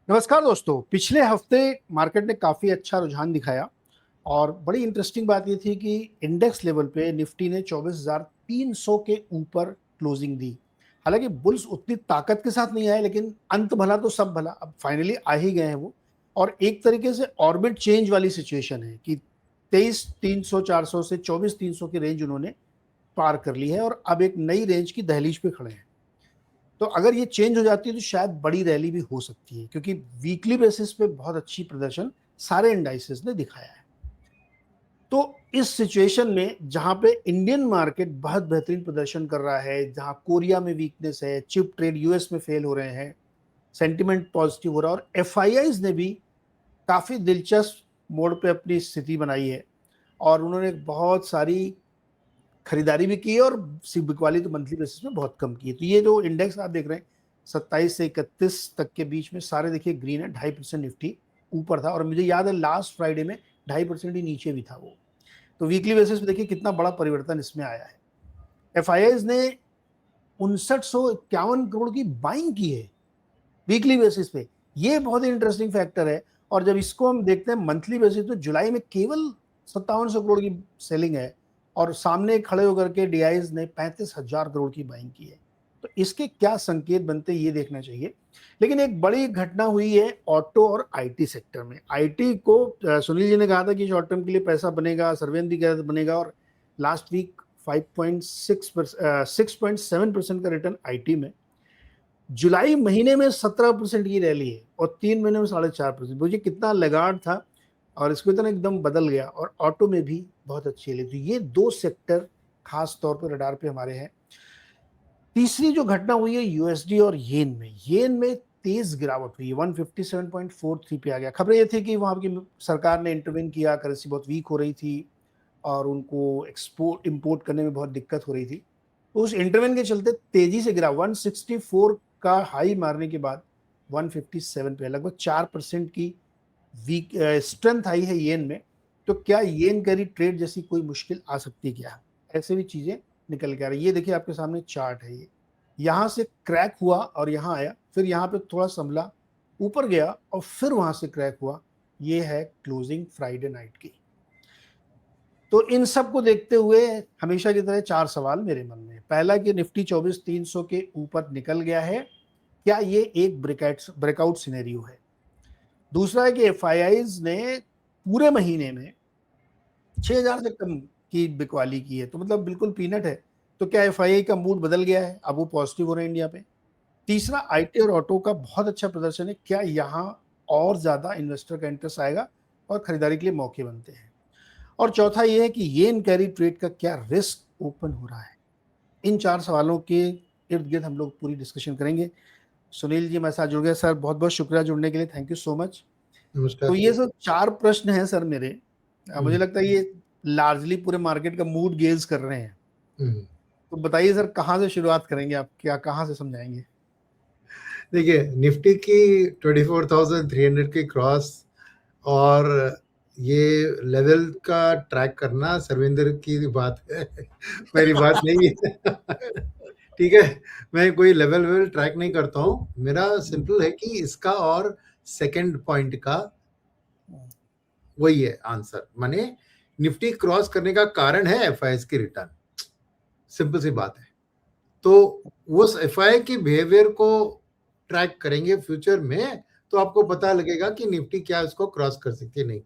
नमस्कार दोस्तों। पिछले हफ्ते मार्केट ने काफ़ी अच्छा रुझान दिखाया और बड़ी इंटरेस्टिंग बात ये थी कि इंडेक्स लेवल पे निफ्टी ने 24,300 के ऊपर क्लोजिंग दी। हालांकि बुल्स उतनी ताकत के साथ नहीं आए, लेकिन अंत भला तो सब भला, अब फाइनली आ ही गए हैं वो। और एक तरीके से ऑर्बिट चेंज वाली सिचुएशन है कि 23,300 400 से 24,300 की रेंज उन्होंने पार कर ली है और अब एक नई रेंज की दहलीज पे खड़े हैं। तो अगर ये चेंज हो जाती है तो शायद बड़ी रैली भी हो सकती है, क्योंकि वीकली बेसिस पे बहुत अच्छी प्रदर्शन सारे इंडाइसेस ने दिखाया है। तो इस सिचुएशन में जहां पे इंडियन मार्केट बहुत बेहतरीन प्रदर्शन कर रहा है, जहां कोरिया में वीकनेस है, चिप ट्रेड यूएस में फेल हो रहे हैं, सेंटिमेंट पॉजिटिव हो रहा है और एफआईआईज ने भी काफी दिलचस्प मोड पे अपनी स्थिति बनाई है और उन्होंने बहुत सारी खरीदारी भी की है और बिकवाली तो मंथली बेसिस में बहुत कम की है। तो ये जो इंडेक्स आप देख रहे हैं 27 से 31 तक के बीच में सारे देखिए ग्रीन है। 2.5% निफ्टी ऊपर था और मुझे याद है लास्ट फ्राइडे में 2.5% ही नीचे भी था वो। तो वीकली बेसिस पे देखिए कितना बड़ा परिवर्तन इसमें आया है। एफआईआईज ने 5951 करोड़ की बाइंग की है वीकली बेसिस पे। ये बहुत ही इंटरेस्टिंग फैक्टर है। और जब इसको हम देखते हैं मंथली बेसिस तो जुलाई में केवल 5700 करोड़ की सेलिंग है और सामने खड़े होकर के डीआईज ने 35,000 करोड़ की बाइंग की है। तो इसके क्या संकेत बनते हैं ये देखना चाहिए। लेकिन एक बड़ी घटना हुई है ऑटो और आईटी सेक्टर में। आईटी को सुनील जी ने कहा था कि शॉर्ट टर्म के लिए पैसा बनेगा, सर्वेन भी कह रहा था बनेगा, और लास्ट वीक 6.7% का रिटर्न आईटी में। जुलाई महीने में 17% की रैली है और 3 महीने में 4.5%। मुझे कितना लगाड़ था और इसको इतना एकदम बदल गया। और ऑटो में भी बहुत अच्छी है। तो ये दो सेक्टर खास तौर पर रडार पे हमारे हैं। तीसरी जो घटना हुई है यूएसडी और येन में तेज गिरावट हुई है। 157.43 पे आ गया। खबरें ये थी कि वहां की सरकार ने इंटरवेन किया, करेंसी बहुत वीक हो रही थी और उनको एक्सपोर्ट इंपोर्ट करने में बहुत दिक्कत हो रही थी। तो उस इंटरवेन के चलते तेजी से गिरा। 164 का हाई मारने के बाद 157 पे, लगभग 4% की वीक स्ट्रेंथ आई है येन में। तो क्या येन कैरी ट्रेड जैसी कोई मुश्किल आ सकती है क्या? ऐसे भी चीजें निकल के आ रही है। ये देखिए आपके सामने चार्ट है। ये यहां से क्रैक हुआ और यहां आया, फिर यहां पे थोड़ा संभला, ऊपर गया और फिर वहां से क्रैक हुआ। ये है क्लोजिंग फ्राइडे नाइट की। तो इन सब को देखते हुए हमेशा की तरह चार सवाल मेरे मन में। पहला कि निफ्टी 24,300 के ऊपर निकल गया है, क्या ये एक ब्रेकआउट सिनेरियो है? दूसरा है कि एफआईआईज ने पूरे महीने में 6,000 से कम की बिकवाली की है, तो मतलब बिल्कुल पीनट है। तो क्या एफआईआई का मूड बदल गया है, अब वो पॉजिटिव हो रहे हैं इंडिया पे? तीसरा, आईटी और ऑटो का बहुत अच्छा प्रदर्शन है, क्या यहाँ और ज्यादा इन्वेस्टर का इंटरेस्ट आएगा और खरीदारी के लिए मौके बनते हैं? और चौथा ये है कि येन कैरी ट्रेड का क्या रिस्क ओपन हो रहा है? इन चार सवालों के इर्द गिर्द हम लोग पूरी डिस्कशन करेंगे। सुनील जी हमारे साथ जुड़ गए। सर बहुत बहुत शुक्रिया जुड़ने के लिए, थैंक यू सो मच। नमस्कार तो ये सर। सब चार प्रश्न हैं सर मेरे। मुझे लगता है ये लार्जली पूरे मार्केट का मूड गेज कर रहे हैं। तो बताइए सर, कहाँ से शुरुआत करेंगे, आप क्या कहाँ से समझाएंगे? देखिए, निफ्टी की 24,300 की क्रॉस और ये लेवल का ट्रैक करना सर्वेंद्र की बात है, मेरी बात नहीं है। ठीक है, मैं कोई लेवल ट्रैक नहीं करता हूँ। मेरा सिंपल है कि इसका और सेकंड पॉइंट का वही है आंसर। माने निफ्टी क्रॉस करने का कारण है एफआईआई की रिटर्न। सिंपल सी बात है। तो उस एफआईआई की बिहेवियर को ट्रैक करेंगे फ्यूचर में, तो आपको पता लगेगा कि निफ्टी क्या इसको क्रॉस कर सकती है, नहीं।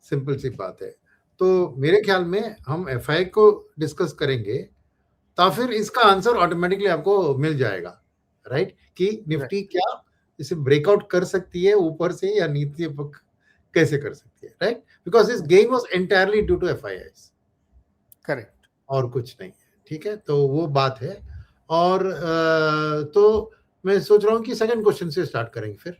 सिंपल सी बात है। तो मेरे ख्याल में हम एफआईआई को डिस्कस करेंगे, तो फिर इसका आंसर ऑटोमेटिकली आपको मिल जाएगा, राइट? कि निफ्टी क्या इसे ब्रेकआउट कर सकती है ऊपर से या नीचे कैसे कर सकती है, right? Because this game was entirely due to FII, correct. और कुछ नहीं है। ठीक है, तो वो बात है। और तो मैं सोच रहा हूँ कि सेकंड क्वेश्चन से स्टार्ट करेंगे फिर।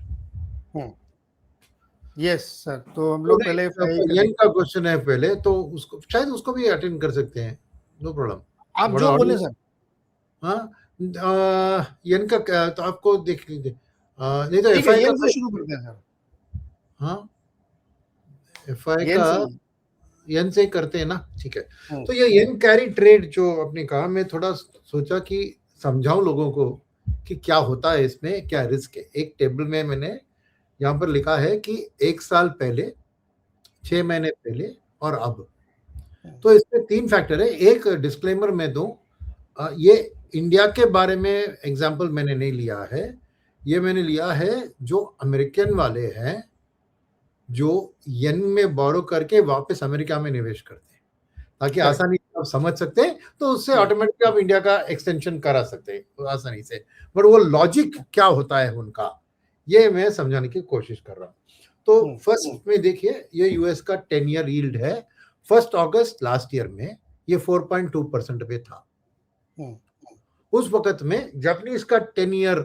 यस सर, तो हम तो लोग पहले एफआईआई का यन देखें। का क्वेश्चन है पहले, तो उसको शायद उसको भी अटेंड कर सकते हैं, नो प्रॉब्लम। आप बड़ा जो बोले ऑडियो। सर। हाँ, यन का तो आपको देख लीजिए। नहीं तो ठीक है, एफआई का येन से तो, शुरू करते हैं सर। हाँ, एफआई येन का से ही। यन से करते हैं ना, ठीक है। हम्म, तो ये यन कैरी ट्रेड जो आपने कहा, मैं थोड़ा सोचा कि समझाऊं लोगों को कि क्या होता है इसमें, क्या रिस्क है। एक टेबल में मैंने यहाँ पर लिखा है कि 1 साल पहले, 6 महीने पहले और अब। तो इसमें 3 फैक्टर है। एक डिस्क्लेमर मैं दूं, ये इंडिया के बारे में एग्जांपल मैंने नहीं लिया है, ये मैंने लिया है जो अमेरिकन वाले हैं जो येन में बोरो करके वापस अमेरिका में निवेश करते हैं, ताकि आसानी से आप समझ सकते हैं, तो उससे ऑटोमेटिकली आप इंडिया का एक्सटेंशन करा सकते हैं आसानी से। बट वो लॉजिक क्या होता है उनका, ये मैं समझाने की कोशिश कर रहा हूँ। तो फर्स्ट में देखिए, ये यूएस का 10 ईयर यील्ड है। 1 अगस्त लास्ट ईयर में ये 4.2% पे था। उस वक्त में जापानीज का 10 ईयर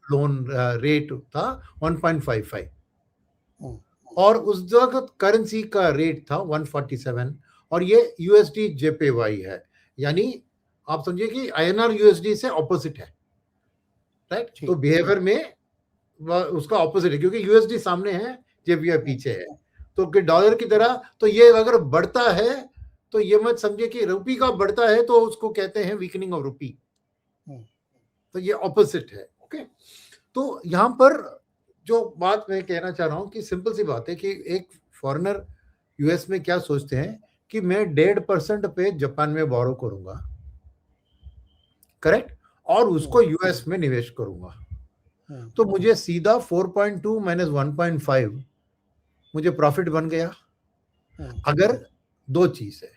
लोन रेट था 1.55 और उस वक्त करेंसी का रेट था 147 और ये यूएसडी जेपीवाई है, यानी आप समझिए कि आईएनआर यूएसडी से ऑपोजिट है, राइट। तो बिहेवियर में उसका ऑपोजिट है, क्योंकि यूएसडी सामने है, जेपीवाई पीछे है। तो डॉलर की तरह, तो ये अगर बढ़ता है तो ये मत समझिए कि रुपी का बढ़ता है तो उसको कहते हैं वीकनिंग ऑफ रुपी, तो ये ऑपोजिट है। ओके, तो यहां पर जो बात मैं कहना चाह रहा हूं कि सिंपल सी बात है कि एक फॉरेनर यूएस में क्या सोचते हैं कि मैं 1.5% पे जापान में बोरो करूंगा, करेक्ट, और उसको यूएस में निवेश करूंगा, तो मुझे सीधा 4.2 माइनस 1.5 मुझे प्रॉफिट बन गया। अगर 2 चीज है,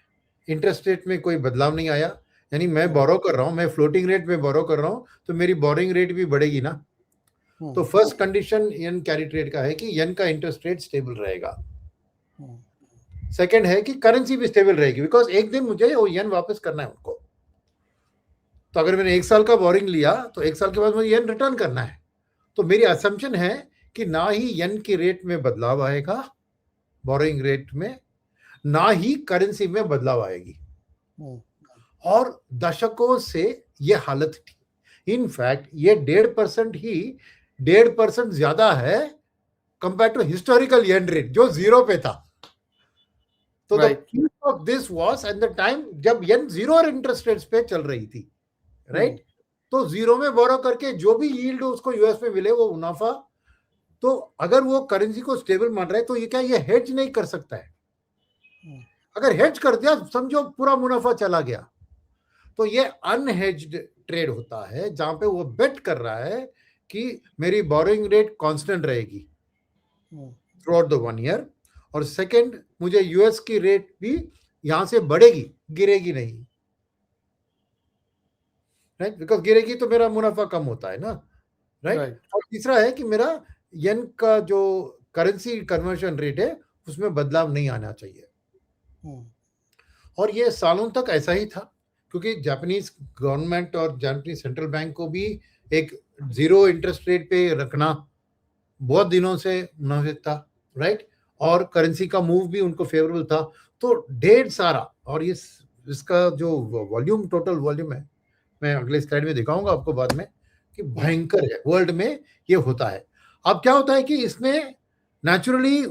इंटरेस्ट रेट में कोई बदलाव नहीं आया, यानी मैं बोरो कर रहा हूं, मैं फ्लोटिंग रेट में बोरो कर रहा हूं, तो मेरी बोरिंग रेट भी बढ़ेगी ना। तो फर्स्ट कंडीशन येन कैरी ट्रेड का है कि येन का इंटरेस्ट रेट स्टेबल रहेगा। सेकंड है कि करेंसी भी स्टेबल रहेगी, बिकॉज एक दिन मुझे वो येन वापस करना है उनको। तो अगर मैंने 1 साल का बोरिंग लिया तो 1 साल के बाद मुझे येन रिटर्न करना है। तो मेरी असम्पशन है कि ना ही येन के रेट में बदलाव आएगा बोरिंग रेट में, ना ही करेंसी में बदलाव आएगी। और दशकों से ये हालत थी। इनफैक्ट ये 1.5% ही 1.5% ज्यादा है compare to historical yen rate जो 0 पे था। तो the peak of this was at the time जब येन 0 इंटरेस्ट रेट्स पे चल रही थी, राइट। तो 0 में बोरो करके जो भी यील्ड उसको यूएस में मिले वो मुनाफा। तो अगर वो करेंसी को स्टेबल मान रहा है तो ये क्या ये हेज नहीं कर सकता है? अगर हेज कर दिया समझो पूरा मुनाफा चला गया। तो ये अनहेज्ड ट्रेड होता है जहां पे वो बेट कर रहा है कि मेरी बोरोइंग रेट कांस्टेंट रहेगी थ्रू आउट द 1 ईयर, और सेकंड मुझे यूएस की रेट भी यहां से बढ़ेगी, गिरेगी नहीं, राइट, बिकॉज गिरेगी तो मेरा मुनाफा कम होता है ना, राइट। और तीसरा है कि मेरा येन का जो करेंसी कन्वर्शन रेट है उसमें बदलाव नहीं आना चाहिए। और ये सालों तक ऐसा ही था, क्योंकि जापानीज गवर्नमेंट और जापानीज सेंट्रल बैंक को भी एक 0 इंटरेस्ट रेट पे रखना बहुत दिनों से मुनाफिक था, राइट, और करेंसी का मूव भी उनको फेवरेबल था। तो ढेर सारा, और ये इसका जो वॉल्यूम, टोटल वॉल्यूम है, मैं अगले स्लाइड में दिखाऊंगा आपको बाद में, कि भयंकर है, वर्ल्ड में ये होता है। अब क्या होता है कि इसमें नेचुरली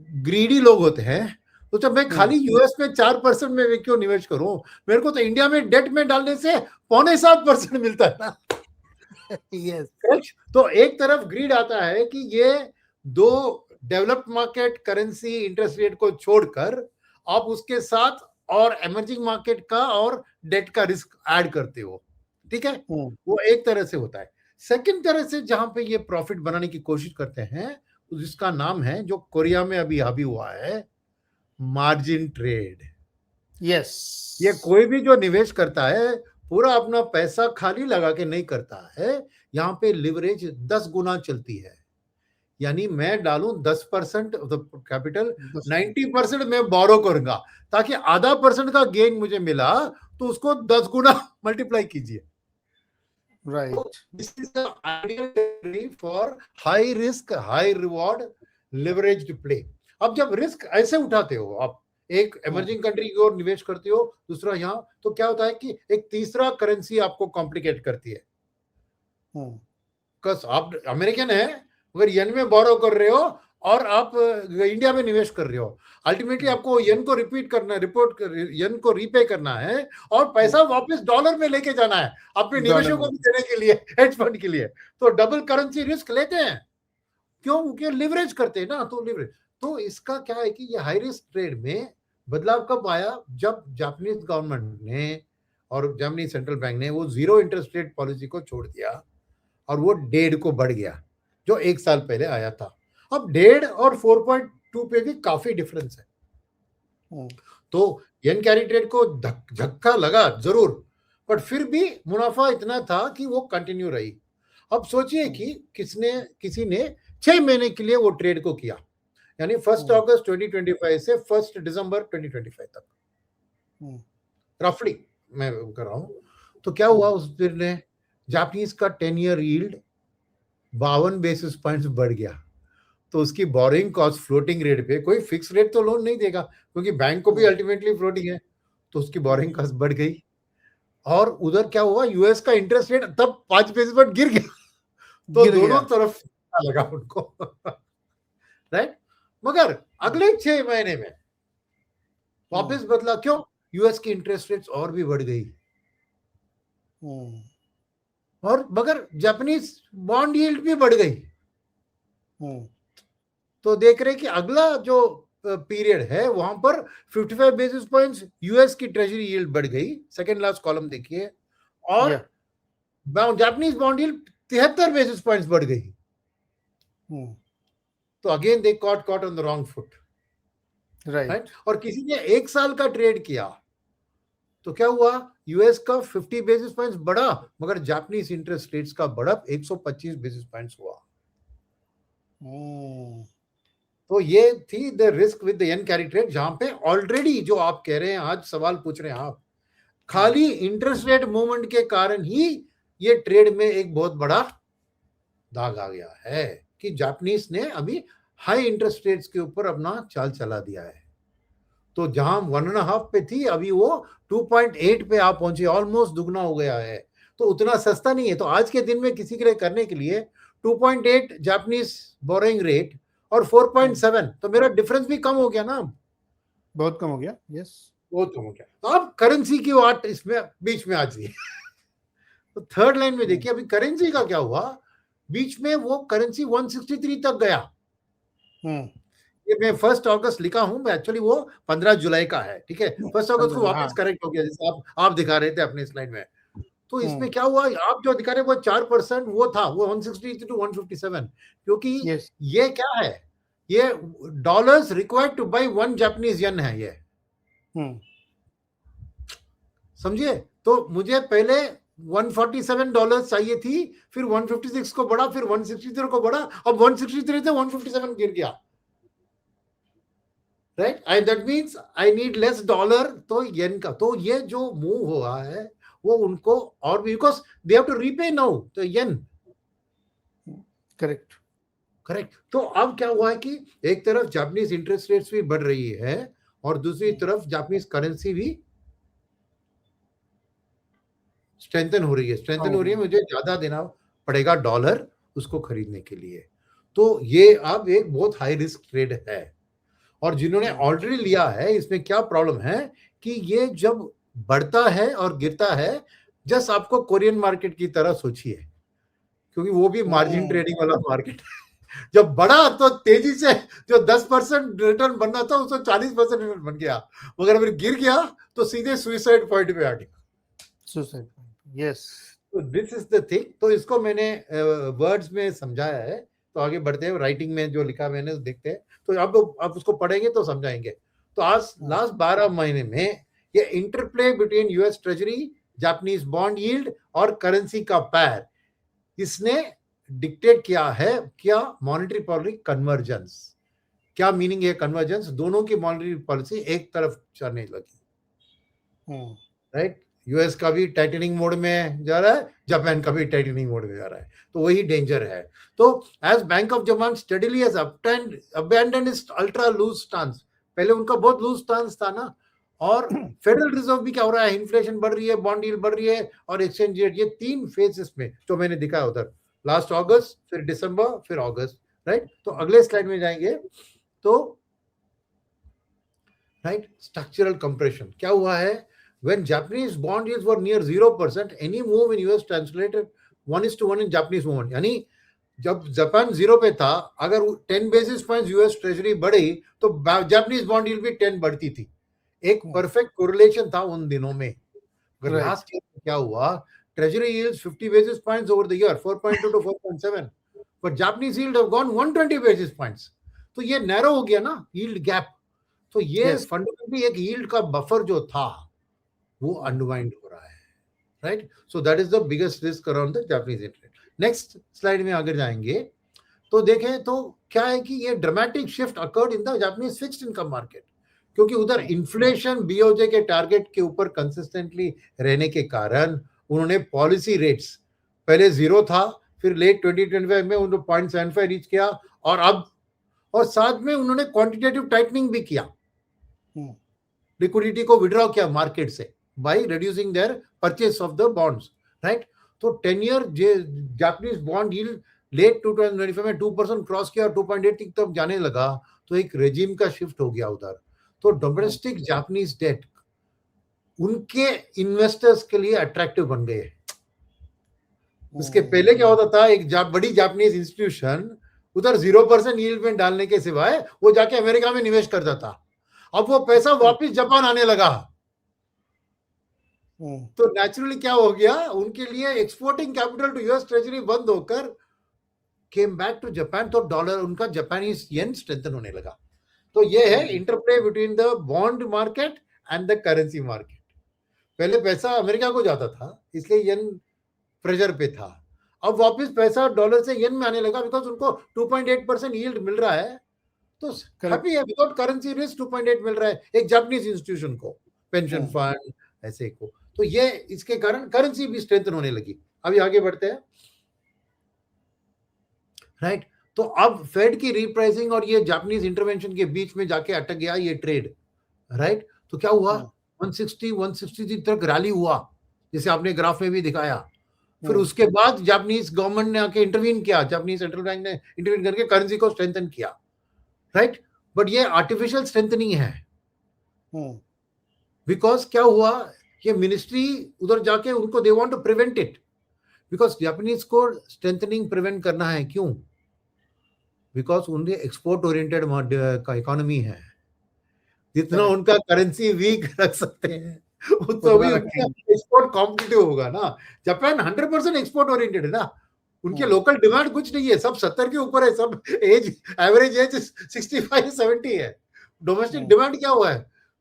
ग्रीडी लोग होते हैं, तो जब मैं खाली यूएस में 4% में क्यों निवेश करूं, मेरे को तो इंडिया में डेट में डालने से 6.25% मिलता है ना। yes. तो एक तरफ ग्रीड आता है कि ये 2 developed market currency interest rate को छोड़कर आप उसके साथ और इमर्जिंग मार्केट का और डेट का रिस्क ऐड करते हो, ठीक है। वो एक तरह से होता है। सेकंड तरह से जहां पे ये प्रॉफिट बनाने की कोशिश करते हैं, जिसका नाम है, जो कोरिया में अभी हावी हुआ है, मार्जिन ट्रेड। यस, ये कोई भी जो निवेश करता है पूरा अपना पैसा खाली लगा के नहीं करता है, यहाँ पे लिवरेज 10 गुना चलती है। यानी मैं डालूं 10% कैपिटल, 90% मैं बोरो करूंगा, ताकि आधा % का गेन मुझे मिला तो उसको 10 गुना मल्टीप्लाई कीजिए, right. This is the ideal for high risk high reward leveraged play. अब जब रिस्क ऐसे उठाते हो आप, एक इमर्जिंग कंट्री की ओर निवेश करते हो, दूसरा यहाँ, तो क्या होता है कि एक तीसरा करेंसी आपको कॉम्प्लिकेट करती है। आप अमेरिकन है मगर येन में बोरो कर रहे हो और आप इंडिया में निवेश कर रहे हो, अल्टीमेटली आपको येन को रिपीट करना, येन को रीपे करना है और पैसा वापस डॉलर में लेके जाना है अपने निवेशों को भी देने के लिए, हेज फंड के लिए। तो डबल करेंसी रिस्क लेते हैं। क्यों? क्योंकि लिवरेज करते हैं ना, तो लिवरेज। तो इसका क्या है कि ये हाई रिस्क ट्रेड में बदलाव कब आया? जब जापानीज गवर्नमेंट ने और जापानीज सेंट्रल बैंक ने वो जीरो इंटरेस्ट रेट पॉलिसी को छोड़ दिया और वो 1.5 को बढ़ गया, जो 1 साल पहले आया था। अब 1.5 और 4.2 पे भी काफी डिफरेंस है। तो येन कैरी ट्रेड को झटका लगा जरूर, बट फिर भी मुनाफा इतना था कि वो कंटिन्यू रही। अब सोचिए कि किसी ने 6 महीने के लिए वो ट्रेड को किया, यानी 1 अगस्त 2025 से 1 दिसंबर 2025 तक रफली मैं कर रहा हूं। तो क्या हुआ उस दिन ने? जापानीज का 10 ईयर यील्ड 52 बेसिस पॉइंट्स बढ़ गया। तो उसकी बोरिंग कॉस्ट फ्लोटिंग रेट पे, कोई फिक्स रेट तो लोन नहीं देगा क्योंकि बैंक को भी अल्टीमेटली फ्लोटिंग है, तो उसकी बोरिंग कॉस्ट बढ़ गई। और उधर क्या हुआ? यूएस का इंटरेस्ट रेट तब 5 बेसिस पॉइंट गिर गया। तो दोनों तरफ लगा उनको राइट। मगर अगले 6 महीने में वापस बदला। क्यों? यूएस की इंटरेस्ट रेट्स और भी बढ़ गई, और मगर जापानीज बॉन्ड यील्ड भी बढ़ गई। तो देख रहे कि अगला जो पीरियड है वहां पर 55 बेसिस पॉइंट्स यूएस की ट्रेजरी यील्ड बढ़ गई, सेकंड लास्ट कॉलम देखिए, और Japanese bond yield 73 basis points बढ़ गई। तो again they caught on the wrong foot, right. और किसी ने 1 साल का ट्रेड किया तो क्या हुआ? यूएस का 50 बेसिस पॉइंट्स बढ़ा, मगर जापानीज इंटरेस्ट रेट्स का बढ़त 125 बेसिस पॉइंट्स हुआ। तो ये थी the risk with the yen carry trade, जहां पे ऑलरेडी जो आप कह रहे हैं, आज सवाल पूछ रहे हैं आप, खाली इंटरेस्ट रेट मूवमेंट के कारण ही ये ट्रेड में एक बहुत बड़ा दाग आ गया है कि जापानीज ने अभी हाई इंटरेस्ट रेट्स के ऊपर अपना चाल चला दिया है। तो जहां 1.5 पे थी, अभी वो 2.8 पे आप पहुंचे, ऑलमोस्ट दुगना हो गया है। तो उतना सस्ता नहीं है। तो आज के दिन में किसी के लिए करने के लिए 2.8 जापानीज बोरोइंग रेट और 4.7, तो मेरा डिफरेंस भी कम हो गया ना, बहुत कम हो गया। यस, बहुत कम हो गया। तो अब करेंसी की बात इसमें बीच में आ जाइए। तो थर्ड लाइन में देखिए, अभी करेंसी का क्या हुआ? बीच में वो करेंसी 163 तक गया। ये मैं 1 अगस्त लिखा हूं, मैं एक्चुअली वो 15 जुलाई का है, ठीक है। 1 अगस्त को वापस करेक्ट हो गया, जैसे आप दिखा रहे थे अपने स्लाइड में। तो इसमें क्या हुआ? आप जो दिखा रहे वो 4% वो था, वो 160 to 157, क्योंकि ये क्या है? ये dollars required to buy 1 Japanese yen है ये, समझिए। तो मुझे पहले $147 चाहिए थी, फिर 156 को बढ़ा, फिर 163 को बढ़ा, अब 163 से 157 गिर गया, right. And that means I need less dollar. तो येन का तो ये जो मूव हुआ है वो उनको और भी, because they have to repay now तो येन, करेक्ट। तो अब क्या हुआ है कि एक तरफ जापानीज इंटरेस्ट रेट्स भी बढ़ रही है और दूसरी तरफ जापानीज करेंसी भी स्ट्रेंथन हो रही है। मुझे ज्यादा देना पड़ेगा डॉलर उसको खरीदने के लिए। तो ये अब एक बहुत हाई रिस्क ट्रेड है। और जिन्होंने ऑलरेडी लिया है, इसमें क्या प्रॉब्लम है कि ये जब बढ़ता है और गिरता है, जस्ट आपको कोरियन मार्केट की तरह सोचिए, क्योंकि वो भी मार्जिन ट्रेडिंग वाला मार्केट है। जब बढ़ा तो तेजी से जो 10% रिटर्न बनना था उसको 40% रिटर्न बन गया, मगर अगर गिर गया तो सीधे सुसाइड पॉइंट पे आ गया। यस, तो दिस इज द थिंग। तो इसको मैंने वर्ड्स में समझाया है। तो आगे बढ़ते हैं, राइटिंग में जो लिखा मैंने देखते हैं। तो अब आप उसको पढ़ेंगे तो समझाएंगे। तो आज लास्ट 12 महीने में ये interplay between US treasury, Japanese bond yield और करेंसी का पैर, इसने डिक्टेट किया है क्या? Monetary policy convergence. क्या मीनिंग है कन्वर्जेंस? दोनों की मॉनेटरी पॉलिसी एक तरफ चलने लगी, राइट। यूएस का भी टाइटनिंग मोड में जा रहा है, जापान का भी टाइटनिंग मोड में जा रहा है। तो वही डेंजर है। तो as Bank of Japan steadily has abandoned its ultra loose stance, पहले उनका बहुत लूज स्टांस था ना। और फेडरल रिजर्व भी क्या हो रहा है? इन्फ्लेशन बढ़ रही है, बॉन्ड यील्ड बढ़ रही है और एक्सचेंज रेट, ये 3 फेजेस में जो मैंने दिखाया उधर, लास्ट अगस्त, फिर दिसंबर, फिर अगस्त, राइट। तो अगले स्लाइड में जाएंगे तो राइट, स्ट्रक्चरल कंप्रेशन क्या हुआ है? When Japanese bond yields were near 0%, any move in US translated 1:1 in Japanese movement, यानी जब जापान 0 पे था, अगर 10 बेसिस पॉइंट यूएस ट्रेजरी बढ़ी तो जापानीज बॉन्ड यील्ड भी 10 बढ़ती थी। एक परफेक्ट कोरिलेशन था उन दिनों में। लास्ट ईयर क्या हुआ, treasury yields 50 basis points over the year, 4.2 to 4.7, but Japanese yield have gone 120 basis points. तो ये नैरो हो गया ना यील्ड गैप। तो ये फंडामेंटली एक यील्ड का बफर जो था वो अनवाइंड हो रहा है, right. So that is the biggest risk around the Japanese interest. Next slide में आगे जाएंगे तो देखें तो क्या है कि ये dramatic shift occurred in the Japanese fixed income market, क्योंकि उधर इन्फ्लेशन बीओजे के टारगेट के ऊपर कंसिस्टेंटली रहने के कारण उन्होंने पॉलिसी रेट्स पहले 0 था, फिर लेट 2025 में उन्होंने 0.75 रीच किया, और अब और साथ में उन्होंने क्वांटिटेटिव टाइटनिंग भी किया, लिक्विडिटी को विड्रॉ किया मार्केट से by reducing their purchase of the bonds, right. तो 10 year Japanese bond yield late 2025 में 2% क्रॉस किया और 2.8 तक जाने लगा, तो एक रेजिम का शिफ्ट हो गया उधर। तो डोमेस्टिक जापानीज डेट उनके इन्वेस्टर्स के लिए अट्रैक्टिव बन गए। उसके पहले क्या होता था, एक बड़ी जापानीज इंस्टीट्यूशन उधर 0% यील्ड में डालने के सिवाय वो जाके अमेरिका में निवेश करता था, अब वो पैसा वापस जापान आने लगा। तो नेचुरली क्या हो गया, उनके लिए exporting capital to US treasury बंद होकर केम बैक टू जापान, तो डॉलर उनका जापानीज येन स्ट्रेंथन होने लगा। तो ये है interplay between the bond market and the currency market. पहले पैसा अमेरिका को जाता था इसलिए येन प्रेशर पे था, अब वापस पैसा डॉलर से येन में आने लगा बिकॉज उनको 2.8% यील्ड मिल रहा है, तो हैप्पी है, विदाउट करेंसी रिस्क 2.8 मिल रहा है एक जापानीज इंस्टीट्यूशन को, पेंशन फंड ऐसे को। तो ये इसके कारण करेंसी भी स्ट्रेंथन होने लगी। अभी आगे बढ़ते हैं, राइट। तो अब फेड की रीप्राइसिंग और ये जापानीज इंटरवेंशन के बीच में जाके अटक गया ये ट्रेड, राइट। तो क्या हुआ, 160 तक रैली हुआ जैसे आपने ग्राफ में भी दिखाया। फिर उसके बाद जापानीज गवर्नमेंट ने आके इंटरवीन किया, जापानीज सेंट्रल बैंक ने इंटरवीन करके करेंसी को स्ट्रेंथन किया, राइट। बट ये आर्टिफिशियल स्ट्रेंथनिंग है, बिकॉज क्या हुआ, ये मिनिस्ट्री उधर जाके उनको they want to prevent it, because Japanese को स्ट्रेंथनिंग प्रिवेंट करना है। क्यों? बिकॉज उनके एक्सपोर्ट ओरिएंटेड का इकोनॉमी है, जितना उनका करेंसी वीक रख सकते हैं तो भी एक्सपोर्ट कॉम्पिटिटिव होगा ना। जापान 100% एक्सपोर्ट ओरिएंटेड है ना, उनके लोकल डिमांड कुछ नहीं है, सब 70 के ऊपर है, सब एवरेज एज 65-70 है। डोमेस्टिक डिमांड क्या हुआ है,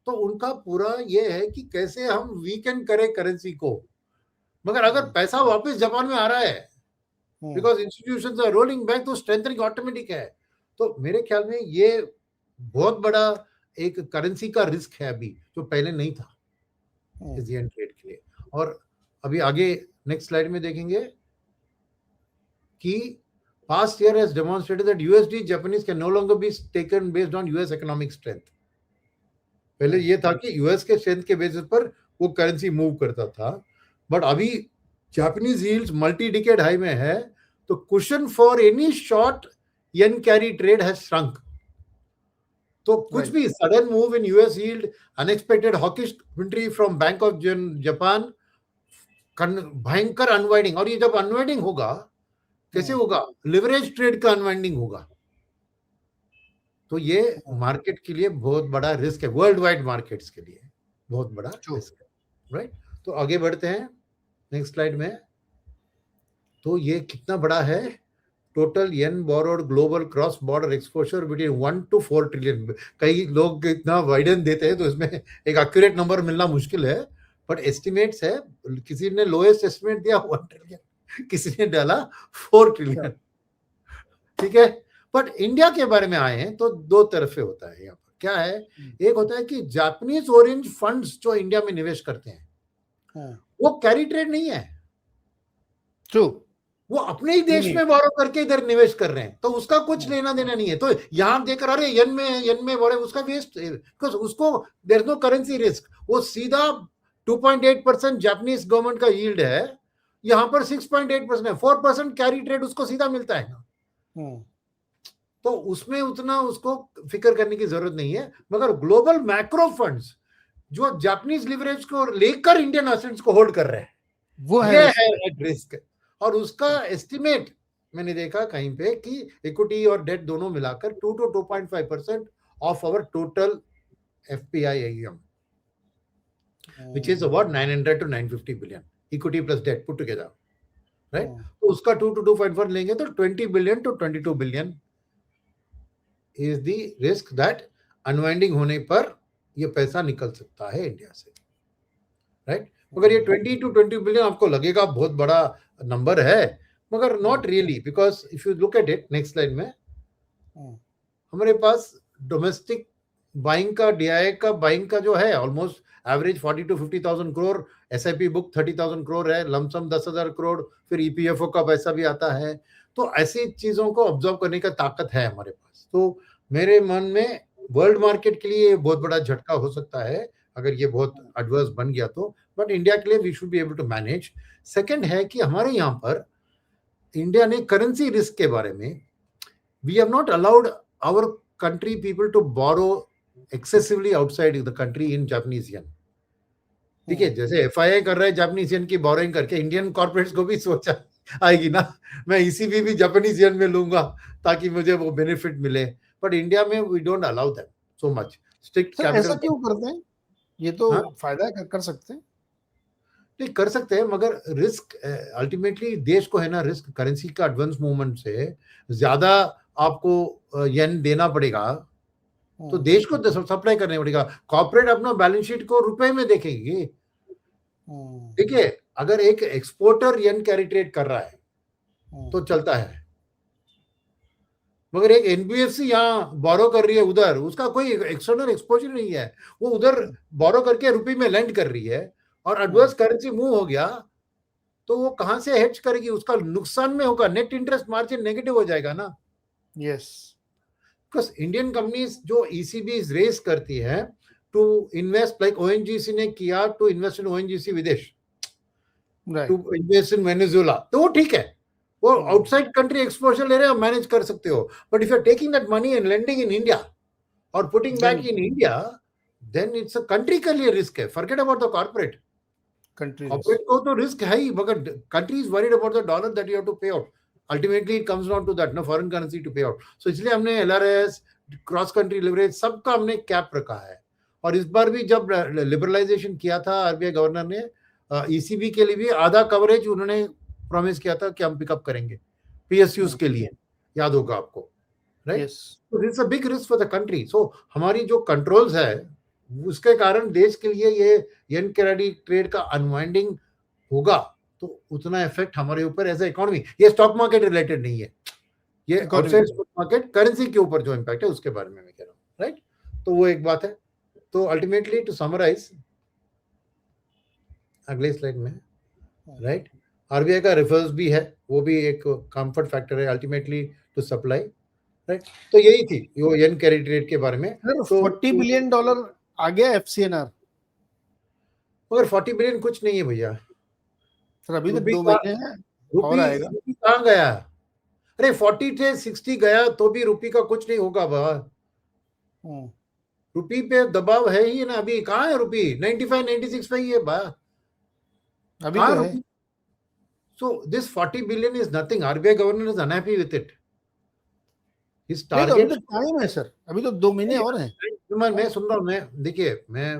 तो उनका पूरा ये है कि कैसे हम वीकेंड करें करेंसी को। मगर अगर पैसा वापस जापान में आ रहा है because institutions are rolling back, तो स्ट्रेंथनिंग ऑटोमेटिक है। तो मेरे ख्याल में ये बहुत बड़ा एक करेंसी का रिस्क है अभी, जो पहले नहीं था एशियन ट्रेड के लिए। और अभी आगे नेक्स्ट स्लाइड में देखेंगे कि past year has demonstrated that USD Japanese can no longer be taken based on US economic strength. पहले ये था कि यूएस के स्ट्रेंथ के बेसिस पर वो करेंसी मूव करता था, बट अभी Japanese yields multi decade high में है, तो cushion for any short yen carry trade has shrunk. तो कुछ भी sudden move in US yield, unexpected hawkish entry from bank of Japan, भयंकर अनवाइंडिंग। और ये जब अनवाइंडिंग होगा कैसे होगा, लिवरेज ट्रेड का अनवाइंडिंग होगा। तो ये मार्केट के लिए बहुत बड़ा रिस्क है, वर्ल्ड वाइड मार्केट्स के लिए बहुत बड़ा रिस्क है, राइट। तो आगे बढ़ते हैं नेक्स्ट स्लाइड में। तो ये कितना बड़ा है, total yen borrowed global cross border exposure between 1 to 4 trillion. कई लोग इतना वाइडन देते हैं तो इसमें एक एक्यूरेट नंबर मिलना मुश्किल है, बट एस्टिमेट्स है, किसी ने लोएस्ट एस्टिमेट दिया 1 ट्रिलियन, किसी ने डाला 4 ट्रिलियन, ठीक है। बट इंडिया के बारे में आए हैं तो दो तरफे होता है यहाँ पर। क्या है, एक होता है कि जापानीज ऑरेंज फंड्स जो इंडिया में निवेश करते हैं वो कैरी ट्रेड नहीं है, ट्रू, वो अपने ही देश में बोरो करके इधर निवेश कर रहे हैं, तो उसका कुछ लेना देना नहीं है। तो यहां देखकर अरे येन में बोरे, उसका वेस्ट, बिकॉज उसको there is no currency risk, वो सीधा 2.8% जापानीज गवर्नमेंट का यील्ड है, यहां पर 6.8% है, 4% कैरी ट्रेड उसको सीधा मिलता है ना। तो उसमें उतना उसको फिक्र करने की जरूरत नहीं है। मगर ग्लोबल मैक्रो फंड्स जो जापानीज लिवरेज को लेकर इंडियन एसेट्स को होल्ड कर रहे हैं, वो है रिस्क, और उसका एस्टिमेट मैंने देखा कहीं पे कि इक्विटी और डेट दोनों मिलाकर 2 to 2.5% of our total FPI AUM, which is about 900 to 950 billion equity plus debt put together, right? तो उसका 2 to 2.1 लेंगे तो 20 billion to 22 billion is the risk that unwinding होने पर ये पैसा निकल सकता है इंडिया से, राइट? मगर ये 20 to 20 बिलियन आपको लगेगा बहुत बड़ा नंबर है, मगर not really, because if you look at it, next slide में हमारे पास डोमेस्टिक बाइंग का, डीआईआई का बाइंग का जो है almost average 40 to 50,000 crore, SIP book 30,000 crore है, लमसम 10,000 करोड़, फिर ईपीएफओ का पैसा भी आता है, तो ऐसी चीजों को ऑब्जर्व करने का ताकत है हमारे पास। तो मेरे मन में वर्ल्ड मार्केट के लिए बहुत बड़ा झटका हो सकता है अगर ये बहुत एडवर्स बन गया तो, बट इंडिया के लिए we should be able to manage. Second है कि हमारे यहाँ पर इंडिया ने करेंसी रिस्क के बारे में, we have not allowed our country people to borrow excessively outside the country in Japanese yen. ठीक है, जैसे एफआईआई कर रहा है जापानीज येन की बोरोइंग करके, इंडियन कॉर्पोरेट्स को भी सोचा आएगी ना, मैं ईसीबी भी जापानीज येन में लूंगा ताकि मुझे वो बेनिफिट मिले, बट इंडिया में we don't allow that so much strict capital. ऐसा क्यों करते हैं? ये तो फायदा कर सकते हैं, नहीं कर सकते हैं, मगर रिस्क अल्टीमेटली देश को है ना, रिस्क करेंसी का एडवांस मूवमेंट से ज्यादा आपको येन देना पड़ेगा, तो देश को सप्लाई करने पड़ेगा। कॉर्पोरेट अपना बैलेंस शीट को रुपए में देखेगी। देखिए, अगर एक एक्सपोर्टर येन कैरी ट्रेड कर रहा है तो चलता है, मगर एक एनबीएफसी यहाँ बोरो कर रही है उधर, उसका कोई एक्सटर्नल एक्सपोजर नहीं है, वो उधर बोरो करके रुपए में लैंड कर रही है और एडवर्स करेंसी मूव हो गया तो वो कहां से हेज करेगी, उसका नुकसान में होगा, नेट इंटरेस्ट मार्जिन नेगेटिव हो जाएगा ना। यस, बिकॉज इंडियन कंपनीज जो ईसीबी रेज करती है टू इन्वेस्ट, लाइक ओएनजीसी ने किया टू इन्वेस्ट इन ओएनजीसी विदेश, टू इन्वेस्ट इन वेनेजुएला, तो वो ठीक है, वो आउटसाइड कंट्री एक्सपोजर ले रहे हो, मैनेज कर सकते हो, but if you are taking that money and lending in India और putting back in India, then it's a country के लिए रिस्क है। Forget about the corporate, corporate को तो रिस्क है ही, मगर country is worried about the dollar that you have to pay out, ultimately it comes down to that, no foreign currency to pay out. So इसलिए हमने LRS, cross country leverage, सबका हमने cap रखा है। और इस बार भी जब लिबरलाइजेशन किया था आरबीआई गवर्नर ने, ईसीबी के लिए भी आधा कवरेज उन्होंने प्रॉमिस किया था कि हम पिकअप करेंगे पीएसयूज के लिए, याद होगा आपको, right? So this is a big risk for the country. So हमारी जो कंट्रोल्स है उसके कारण देश के लिए ये येन कैरी ट्रेड का अनवाइंडिंग होगा तो उतना इफेक्ट हमारे ऊपर एज ए इकोनॉमी, ये स्टॉक मार्केट रिलेटेड नहीं है, ये आउटसाइड स्टॉक मार्केट करेंसी के ऊपर जो इम्पैक्ट है उसके बारे में मैं कह रहा हूँ, राइट? तो वो एक बात है। तो अल्टीमेटली टू समराइज अगले स्लाइड में, राइट, आरबीआई का रिफर्स भी है, वो भी एक कंफर्ट फैक्टर है अल्टीमेटली टू सप्लाई, राइट? तो यही थी वो येन कैरी ट्रेड के बारे में। तो $40 बिलियन आ गया एफसीएनआर, मगर 40 बिलियन कुछ नहीं है भैया, अभी तो 2 महीने हैं और आएगा। कहाँ गया? अरे 40 से 60 गया तो भी रुपी का कुछ नहीं होगा बा, रुपी पे दबाव है ही ना, अभी कहाँ है रुपी? 95 96 पे ही है बा, अभी तो है। So this 40 billion is nothing. RBI governor is unhappy with it. His target. अभी तो टाइम है सर, अभी तो 2 महीने और हैं। मैं सुन रहा हूँ, मैं देखिए, मैं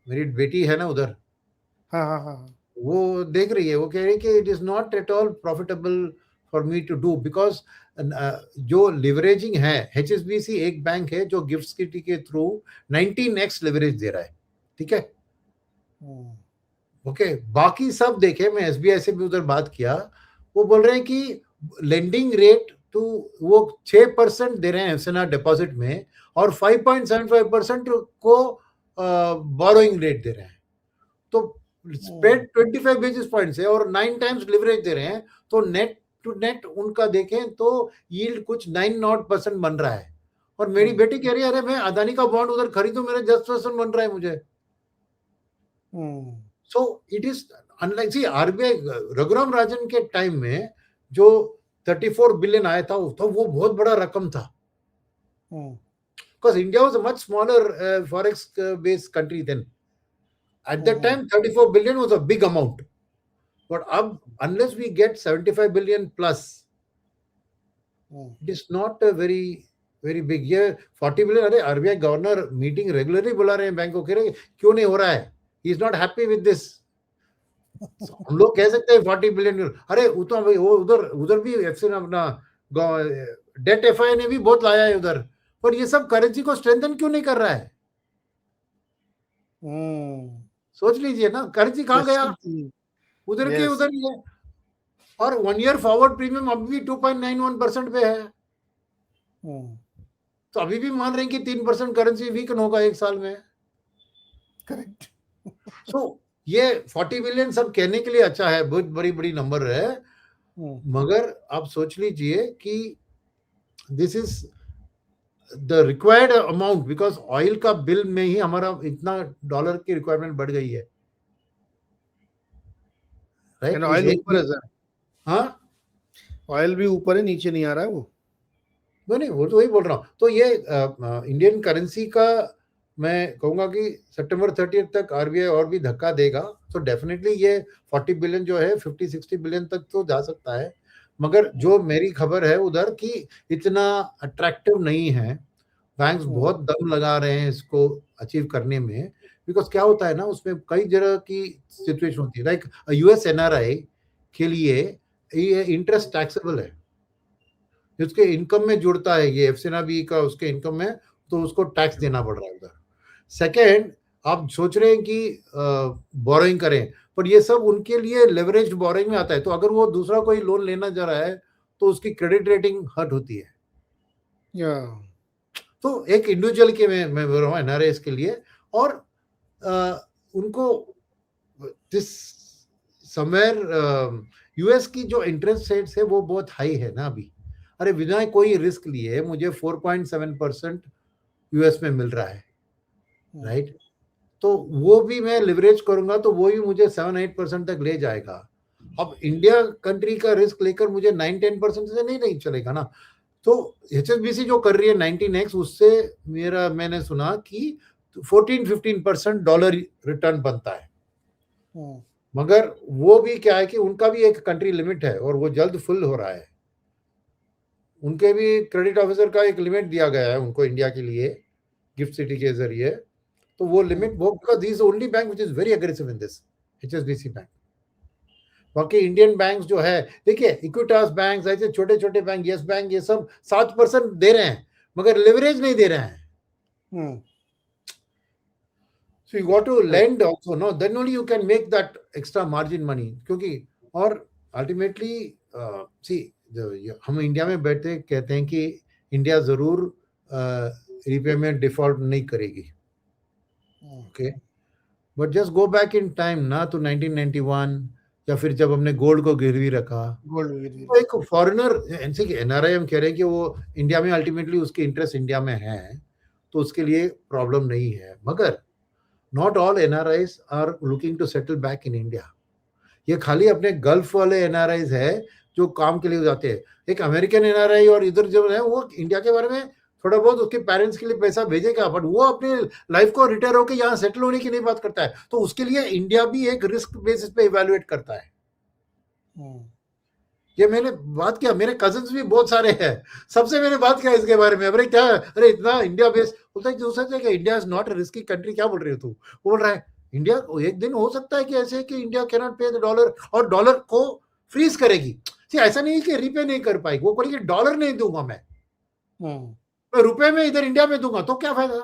मेरी बेटी है ना उधर, हाँ, वो देख रही है, वो कह रही है कि it is not at all profitable for me to do, because जो लिवरेजिंग है, एचएसबीसी एक बैंक है जो गिफ्ट सिटी के थ्रू 19x लिवरेज दे रहा है, ठीक है? ओके, बाकी सब देखे, मैं एसबीआई से भी उधर बात किया, वो बोल रहे हैं कि लेंडिंग रेट तो वो 6% दे रहे हैं एफसीएनआर डिपॉजिट में और 5.75% को बोरोइंग रेट दे रहे हैं, तो स्प्रेड 25 बेसिस पॉइंट है और 9 टाइम्स लिवरेज दे रहे हैं, तो नेट टू नेट उनका देखें तो यील्ड कुछ 9% बन रहा है। और मेरी बेटी कह रही है, अरे मैं अदानी का बॉन्ड उधर खरीदूं, मेरे 10% बन रहा है मुझे। So it is unlike, see, RBI Raghuram Rajan के टाइम में जो 34 बिलियन आया था तो वो बहुत बड़ा रकम था, because India was a much smaller forex based country then. At that time 34 billion was a big amount, but अब unless we get 75 billion plus, it is not a very very big. ये 40 billion, अरे RBI governor meeting regularly बुला रहे हैं बैंकों के, क्यों नहीं हो रहा है? He is not happy with this. हम लोग कह सकते हैं 40 बिलियन, अरे वो उधर उधर भी अपना डेट एफआई ने भी बहुत लाया है उधर, पर ये सब करेंसी को स्ट्रेंथन क्यों नहीं कर रहा है? सोच लीजिए ना, करेंसी कहाँ गया? उधर के उधर ही है। और 1 ईयर फॉरवर्ड प्रीमियम अभी भी 2.91% पे है। तो अभी भी मान रहे हैं कि 3% करेंसी वीकन होगा एक साल में। करेक्ट। सो ये 40 बिलियन सब कहने के लिए अच्छा है, बहुत बड़ी बड़ी नंबर है, मगर आप सोच लीजिए कि this is the required amount, because oil का बिल में ही हमारा इतना डॉलर की रिक्वायरमेंट बढ़ गई है, राइट? ऑयल ऊपर है सर। हाँ, ऑयल भी ऊपर है, नीचे नहीं आ रहा है वो। नहीं, वो तो वही बोल रहा हूँ। तो ये इंडियन करेंसी का मैं कहूंगा कि सितंबर 30 तक आरबीआई और भी धक्का देगा, तो डेफिनेटली ये 40 बिलियन जो है 50-60 बिलियन तक तो जा सकता है। मगर जो मेरी खबर है उधर कि इतना अट्रैक्टिव नहीं है, बैंक्स बहुत दम लगा रहे हैं इसको अचीव करने में, बिकॉज क्या होता है ना, उसमें कई तरह की सिचुएशन होती है। लाइक यूएस एनआरआई के लिए ये इंटरेस्ट टैक्सेबल है, उसके इनकम में जुड़ता है, ये एफसीना बी का उसके इनकम में, तो उसको टैक्स देना पड़ रहा है उधर। सेकेंड, आप सोच रहे हैं कि बोरोइंग करें, पर ये सब उनके लिए लेवरेज्ड बोरोइंग में आता है, तो अगर वो दूसरा कोई लोन लेना जा रहा है तो उसकी क्रेडिट रेटिंग हर्ट होती है। तो एक इंडिविजुअल के मैं बोल रहा हूँ एनआरएस के लिए, और उनको दिस समवेयर यूएस की जो इंटरेस्ट रेट्स है वो बहुत हाई है ना अभी। अरे बिना कोई रिस्क लिए मुझे 4.7% यूएस में मिल रहा है, राइट? तो वो भी मैं लिवरेज करूंगा तो वो भी मुझे 7-8% तक ले जाएगा। अब इंडिया कंट्री का रिस्क लेकर मुझे 9-10% से नहीं चलेगा ना। तो एचएसबीसी जो कर रही है 19x, उससे मैंने सुना कि 14-15% डॉलर रिटर्न बनता है। मगर वो भी क्या है कि उनका भी एक कंट्री लिमिट है और वो जल्द फुल हो रहा है। उनके भी क्रेडिट ऑफिसर का एक लिमिट दिया गया है उनको इंडिया के लिए गिफ्ट सिटी के जरिए, तो वो लिमिट वो, because this is only bank which is very aggressive in this, HSBC bank. बाकी इंडियन बैंक जो है, देखिए इक्विटास बैंक, ऐसे छोटे छोटे बैंक, यस बैंक, ये सब 7% दे रहे हैं मगर लिवरेज नहीं दे रहे हैं। So you got to lend also, no? Then only you can make that extra margin money. क्योंकि और ultimately see हम इंडिया में बैठे कहते हैं कि इंडिया जरूर रीपेमेंट डिफॉल्ट नहीं करेगी, okay, but just go back in time ना, तो 1991 या फिर जब हमने गोल्ड को गिरवी रखा, तो एक फॉरेनर एनआरआई हम कह रहे हैं कि वो इंडिया में अल्टीमेटली उसके इंटरेस्ट इंडिया में है, तो उसके लिए प्रॉब्लम नहीं है। मगर not all NRIs are looking to settle back in India. ये खाली अपने गल्फ वाले एनआरआईज है जो काम के लिए जाते हैं। एक अमेरिकन एनआरआई और इधर जो है वो इंडिया के बारे में थोड़ा बहुत उसके पेरेंट्स के लिए पैसा भेजेगा, बट वो अपने लाइफ को रिटायर होकर यहाँ सेटल होने की नहीं बात करता है। तो उसके लिए इंडिया भी एक रिस्क बेसिस पे इवेल्युएट करता है। ये मैंने बात किया, मेरे कजिन्स भी बहुत सारे हैं, सबसे मैंने बात किया इसके बारे में, अरे क्या, अरे इतना इंडिया बेस्ड बोलता है, दूसरा कि India is not a risky country, क्या बोल रही हो तू? वो बोल रहा है इंडिया एक दिन हो सकता है कि ऐसे कि इंडिया कैन नॉट पे द डॉलर और डॉलर को फ्रीज करेगी। ऐसा नहीं कि रीपे नहीं कर पाएगी, वो बोलेगी डॉलर नहीं दूंगा मैं रुपए में इधर इंडिया में दूंगा, तो क्या फायदा?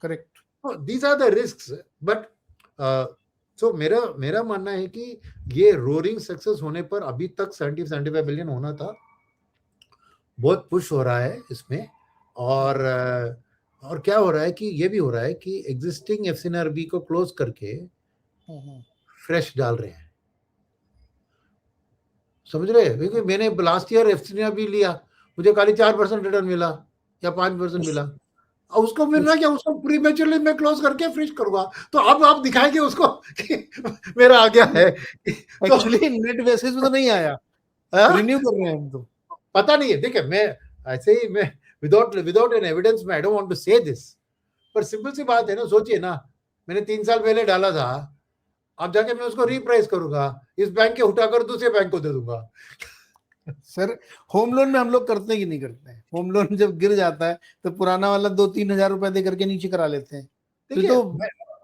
Correct. These are the risks. But तो मेरा मानना है कि ये रोरिंग सक्सेस होने पर अभी तक 70-75 बिलियन होना था, बहुत पुश हो रहा है इसमें। और क्या हो रहा है कि ये भी हो रहा है कि एग्जिस्टिंग एफसीएनआरबी को क्लोज करके फ्रेश डाल रहे हैं, समझ रहे हैं? क्योंकि मैंने लास्ट ईयर एफसीएनआरबी लिया, मुझे खाली 4% रिटर्न मिला या 5% मिला, और उसको मिलना क्या, उसको प्रीमेच्योरली मैं क्लोज करके फ्रीज करूंगा। तो अब आप दिखाएंगे उसको कि मेरा आ गया है। एक्चुअली नेट बेसिस में तो नहीं आया, रिन्यू कर रहे हैं हम, तो पता नहीं है। देखिए मैं ऐसे ही मैं विदाउट एन एविडेंस में आई डोंट वांट टू से दिस, पर सिंपल सी बात है ना, सोचिए ना, मैंने 3 साल पहले डाला था, अब जाके मैं उसको रीप्राइस करूंगा, इस बैंक के उठाकर दूसरे बैंक को दे दूंगा। सर होम लोन में हम लोग करते हैं कि नहीं करते हैं? होम लोन जब गिर जाता है तो पुराना वाला 2-3 हजार रुपए दे करके नीचे करा लेते हैं। तो देखिए तो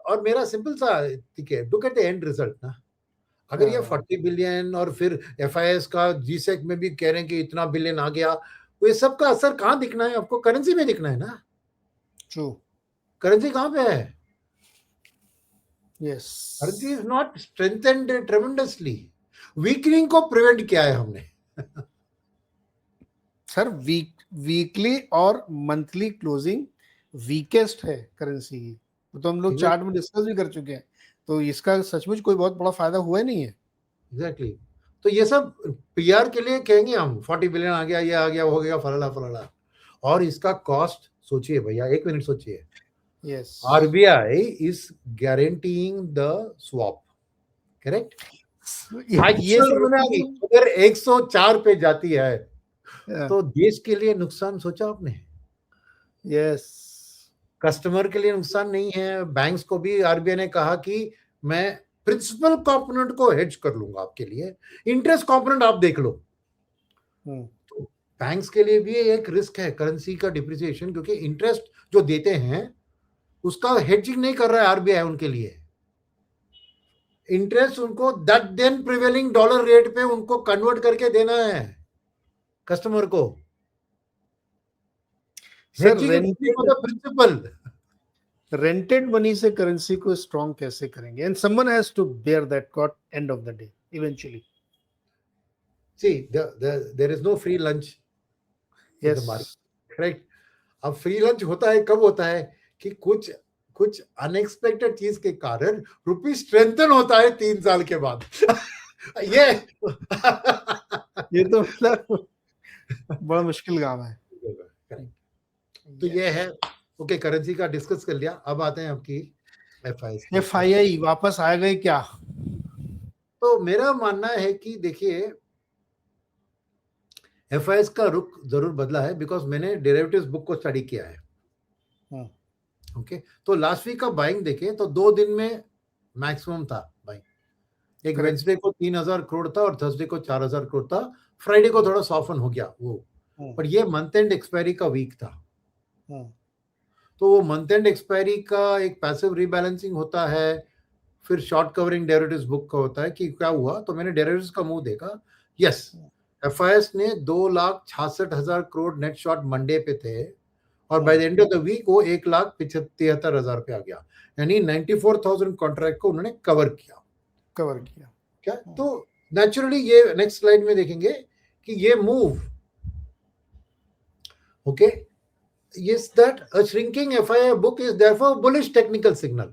और मेरा सिंपल सा, ठीक है, look at the end result ना। अगर ये 40 बिलियन और फिर एफआईएस का जीसेक में भी कह रहे हैं कि इतना बिलियन आ गया, तो ये सब का असर कहाँ दिखना है आपको? करेंसी में दिखना है ना। ट्रू। करेंसी कहाँ पे है? Yes currency is not strengthened tremendously. Weakening को प्रिवेंट किया है हमने। सर, वीकली और मंथली क्लोजिंग वीकेस्ट है करेंसी की, तो हम लोग चार्ट में डिस्कस भी कर चुके हैं। तो इसका सचमुच कोई बहुत बड़ा फायदा हुआ ही नहीं है। एग्जैक्टली। तो ये सब पीआर के लिए कहेंगे हम, 40 बिलियन आ गया, ये आ गया, वो हो गया, फलाना फलाना। और इसका कॉस्ट सोचिए भैया, 1 मिनट सोचिए। Yes. RBI is guaranteeing the swap, correct? ये एक्चुअल सर मैंने रुपी आपको अगर 104 पे जाती है तो देश के लिए नुकसान सोचा आपने? यस। कस्टमर के लिए नुकसान नहीं है। बैंक्स को भी आरबीआई ने कहा कि मैं प्रिंसिपल कंपोनेंट को हेज कर लूंगा आपके लिए, इंटरेस्ट कंपोनेंट आप देख लो। तो बैंक्स के लिए भी एक रिस्क है करेंसी का डिप्रिसिएशन, क्योंकि इंटरेस्ट जो देते हैं उसका हेजिंग नहीं कर रहा है आरबीआई उनके लिए। इंटरेस्ट उनको that then prevailing dollar rate पे उनको कन्वर्ट करके देना है कस्टमर को। सर प्रिंसिपल रेंटेड मनी से करेंसी को स्ट्रॉन्ग कैसे करेंगे? And someone has to bear that cost end of the day eventually. See there is no free lunch in the yes. Market, right? अब free lunch होता है कब होता है कि कुछ अनएक्सपेक्टेड चीज के कारण रुपी स्ट्रेंथन होता है 3 साल के बाद। ये ये तो मतलब बड़ा मुश्किल काम है। तो ये है। ओके, करेंसी का डिस्कस कर लिया। अब आते हैं आपकी एफआईआई वापस आ गए क्या? तो मेरा मानना है कि देखिए एफआईएस का रुख जरूर बदला है, बिकॉज मैंने डेरिवेटिव्स बुक को स्टडी किया है। ओके, तो लास्ट वीक का बाइंग देखें तो 2 दिन में मैक्सिमम था बाइंग। एक वेंसडे को 3,000 करोड़ था और थर्सडे को 4,000 करोड़ था। फ्राइडे को थोड़ा सॉफन हो गया वो, पर ये मंथ एंड एक्सपायरी का वीक था। तो वो मंथ एंड एक्सपायरी का एक पैसिव रीबैलेंसिंग होता है, फिर शॉर्ट कवरिंग डेरिवेटिव्स बुक का होता है कि क्या हुआ। तो मैंने डेरिवेटिव्स का मूव देखा। यस, एफआईएस ने 2,66,000 करोड़ नेट शॉर्ट मंडे पे थे और by the end of the week वो 1,73,000 पे आ गया, यानी 94,000 कॉन्ट्रैक्ट को उन्होंने कवर किया। क्या? तो नेचुरली ये नेक्स्ट स्लाइड में देखेंगे कि ये move, okay, yes, that a shrinking FII book is therefore a bullish technical signal,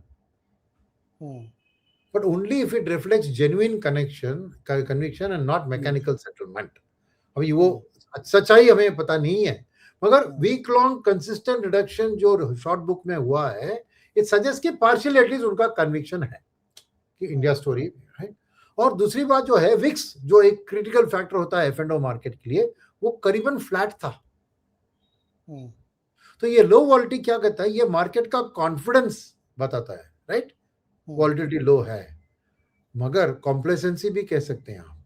but only if it reflects genuine conviction and not mechanical settlement. अभी वो सच्चाई हमें पता नहीं है, मगर वीक लॉन्ग कंसिस्टेंट रिडक्शन जो शॉर्ट बुक में हुआ है, इट सजेस्ट कि पार्शियल एटलीस्ट उनका कन्विक्शन है कि इंडिया स्टोरी है। और दूसरी बात जो है, विक्स जो एक क्रिटिकल फैक्टर होता है एफ&ओ मार्केट के लिए, वो करीबन फ्लैट था। तो ये लो वॉलिटी क्या कहता है? ये मार्केट का कॉन्फिडेंस बताता है, राइट? वॉलिटिलिटी लो है, मगर कॉम्प्लेसेंसी भी कह सकते हैं आप,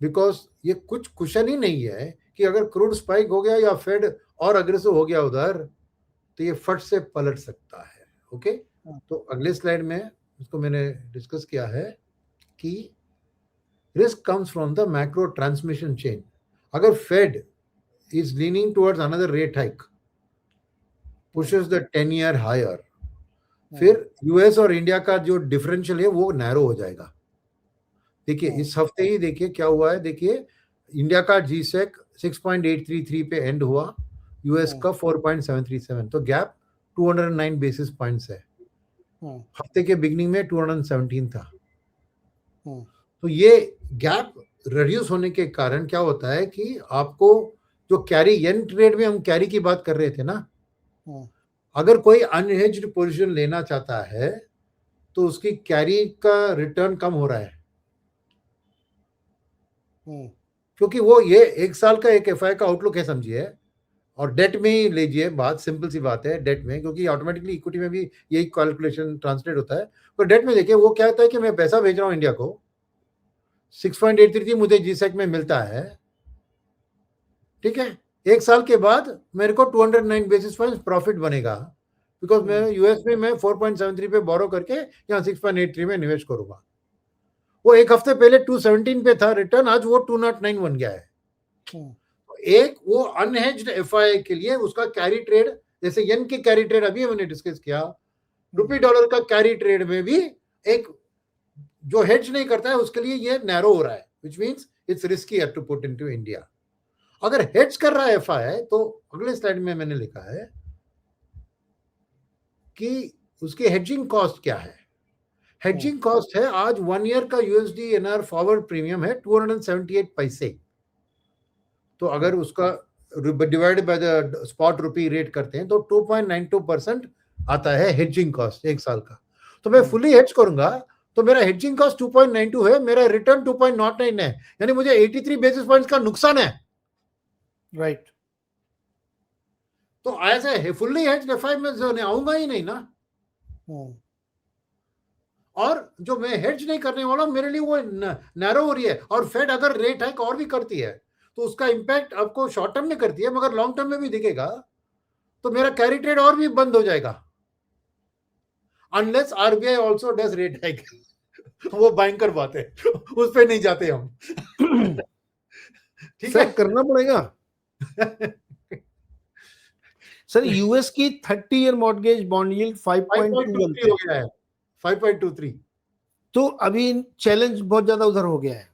बिकॉज ये कुछ कुशन ही नहीं है कि अगर क्रूड स्पाइक हो गया या फेड और अग्रेसिव हो गया उधर तो ये फट से पलट सकता है। ओके, तो अगले स्लाइड में इसको मैंने डिस्कस किया है कि risk comes from the macro transmission chain. अगर Fed is leaning towards another rate hike, pushes the 10-year higher, फिर यूएस और इंडिया का जो डिफरेंशियल है वो नैरो हो जाएगा। देखिए इस हफ्ते ही देखिए क्या हुआ है। देखिए इंडिया का जीसेक 6.833 पे एंड हुआ, यूएस का 4.737, तो गैप 209 बेसिस पॉइंट्स है। हफ्ते के बिगनिंग में 217 था। तो ये गैप रिड्यूस होने के कारण क्या होता है कि आपको जो कैरी येन ट्रेड में हम कैरी की बात कर रहे थे ना, अगर कोई अनहेज्ड पोजीशन लेना चाहता है तो उसकी कैरी का रिटर्न कम हो रहा है, क्योंकि वो ये 1 साल का एक एफआई का आउटलुक है, समझिए। और डेट में ही लीजिए, बात सिंपल सी बात है डेट में, क्योंकि ऑटोमेटिकली इक्विटी में भी यही कैलकुलेशन ट्रांसलेट होता है। तो डेट में देखिए वो क्या होता है कि मैं पैसा भेज रहा हूँ इंडिया को, 6.83 मुझे जीसेक में मिलता है, ठीक है। एक साल के बाद मेरे को 209 बेसिस पॉइंट प्रॉफिट बनेगा, बिकॉज मैं यूएस में मैं 4.73 पे बोरो करके यहाँ 6.83 में निवेश करूंगा। वो एक हफ्ते पहले 217 पे था रिटर्न, आज वो 209 बन गया है। एक वो अनहेज्ड एफआई के लिए उसका कैरी ट्रेड, जैसे येन की कैरी ट्रेड अभी मैंने डिस्कस किया, रुपी डॉलर का कैरी ट्रेड में भी एक जो हेज नहीं करता है उसके लिए ये नैरो हो रहा है, which means it's risky to put into India. अगर हेज कर रहा है एफआई तो अगले स्लाइड में मैंने लिखा है कि उसकी हेजिंग कॉस्ट क्या है। हेजिंग कॉस्ट है आज 1 ईयर का यूएसडी एनआर फॉरवर्ड प्रीमियम है 278 पैसे। तो अगर उसका divide by the spot rupee rate करते हैं तो 2.92% आता है हेजिंग कॉस्ट एक साल का। तो मैं फुली हेज करूंगा तो मेरा हेजिंग कॉस्ट 2.92 है, मेरा रिटर्न 2.09 है, यानी मुझे 83 बेसिस पॉइंट्स का नुकसान है, राइट। तो ऐसे फुल्ली हेज एफआई में आऊंगा ही नहीं ना। और जो मैं हेज नहीं करने वाला मेरे लिए वो नैरो हो रही है। और फेड अगर रेट हाइक और भी करती है तो उसका इंपैक्ट आपको शॉर्ट टर्म में करती है मगर लॉन्ग टर्म में भी दिखेगा, तो मेरा कैरी ट्रेड और भी बंद हो जाएगा, unless RBI also does rate hike. वो भयंकर बात है, उस पर नहीं जाते हम। ठीक है, करना पड़ेगा। सर यूएस की 30 ईयर मॉर्गेज बॉन्ड यील्ड 5.21 हो गया है, 5.23। तो अभी चैलेंज बहुत ज्यादा उधर हो गया है।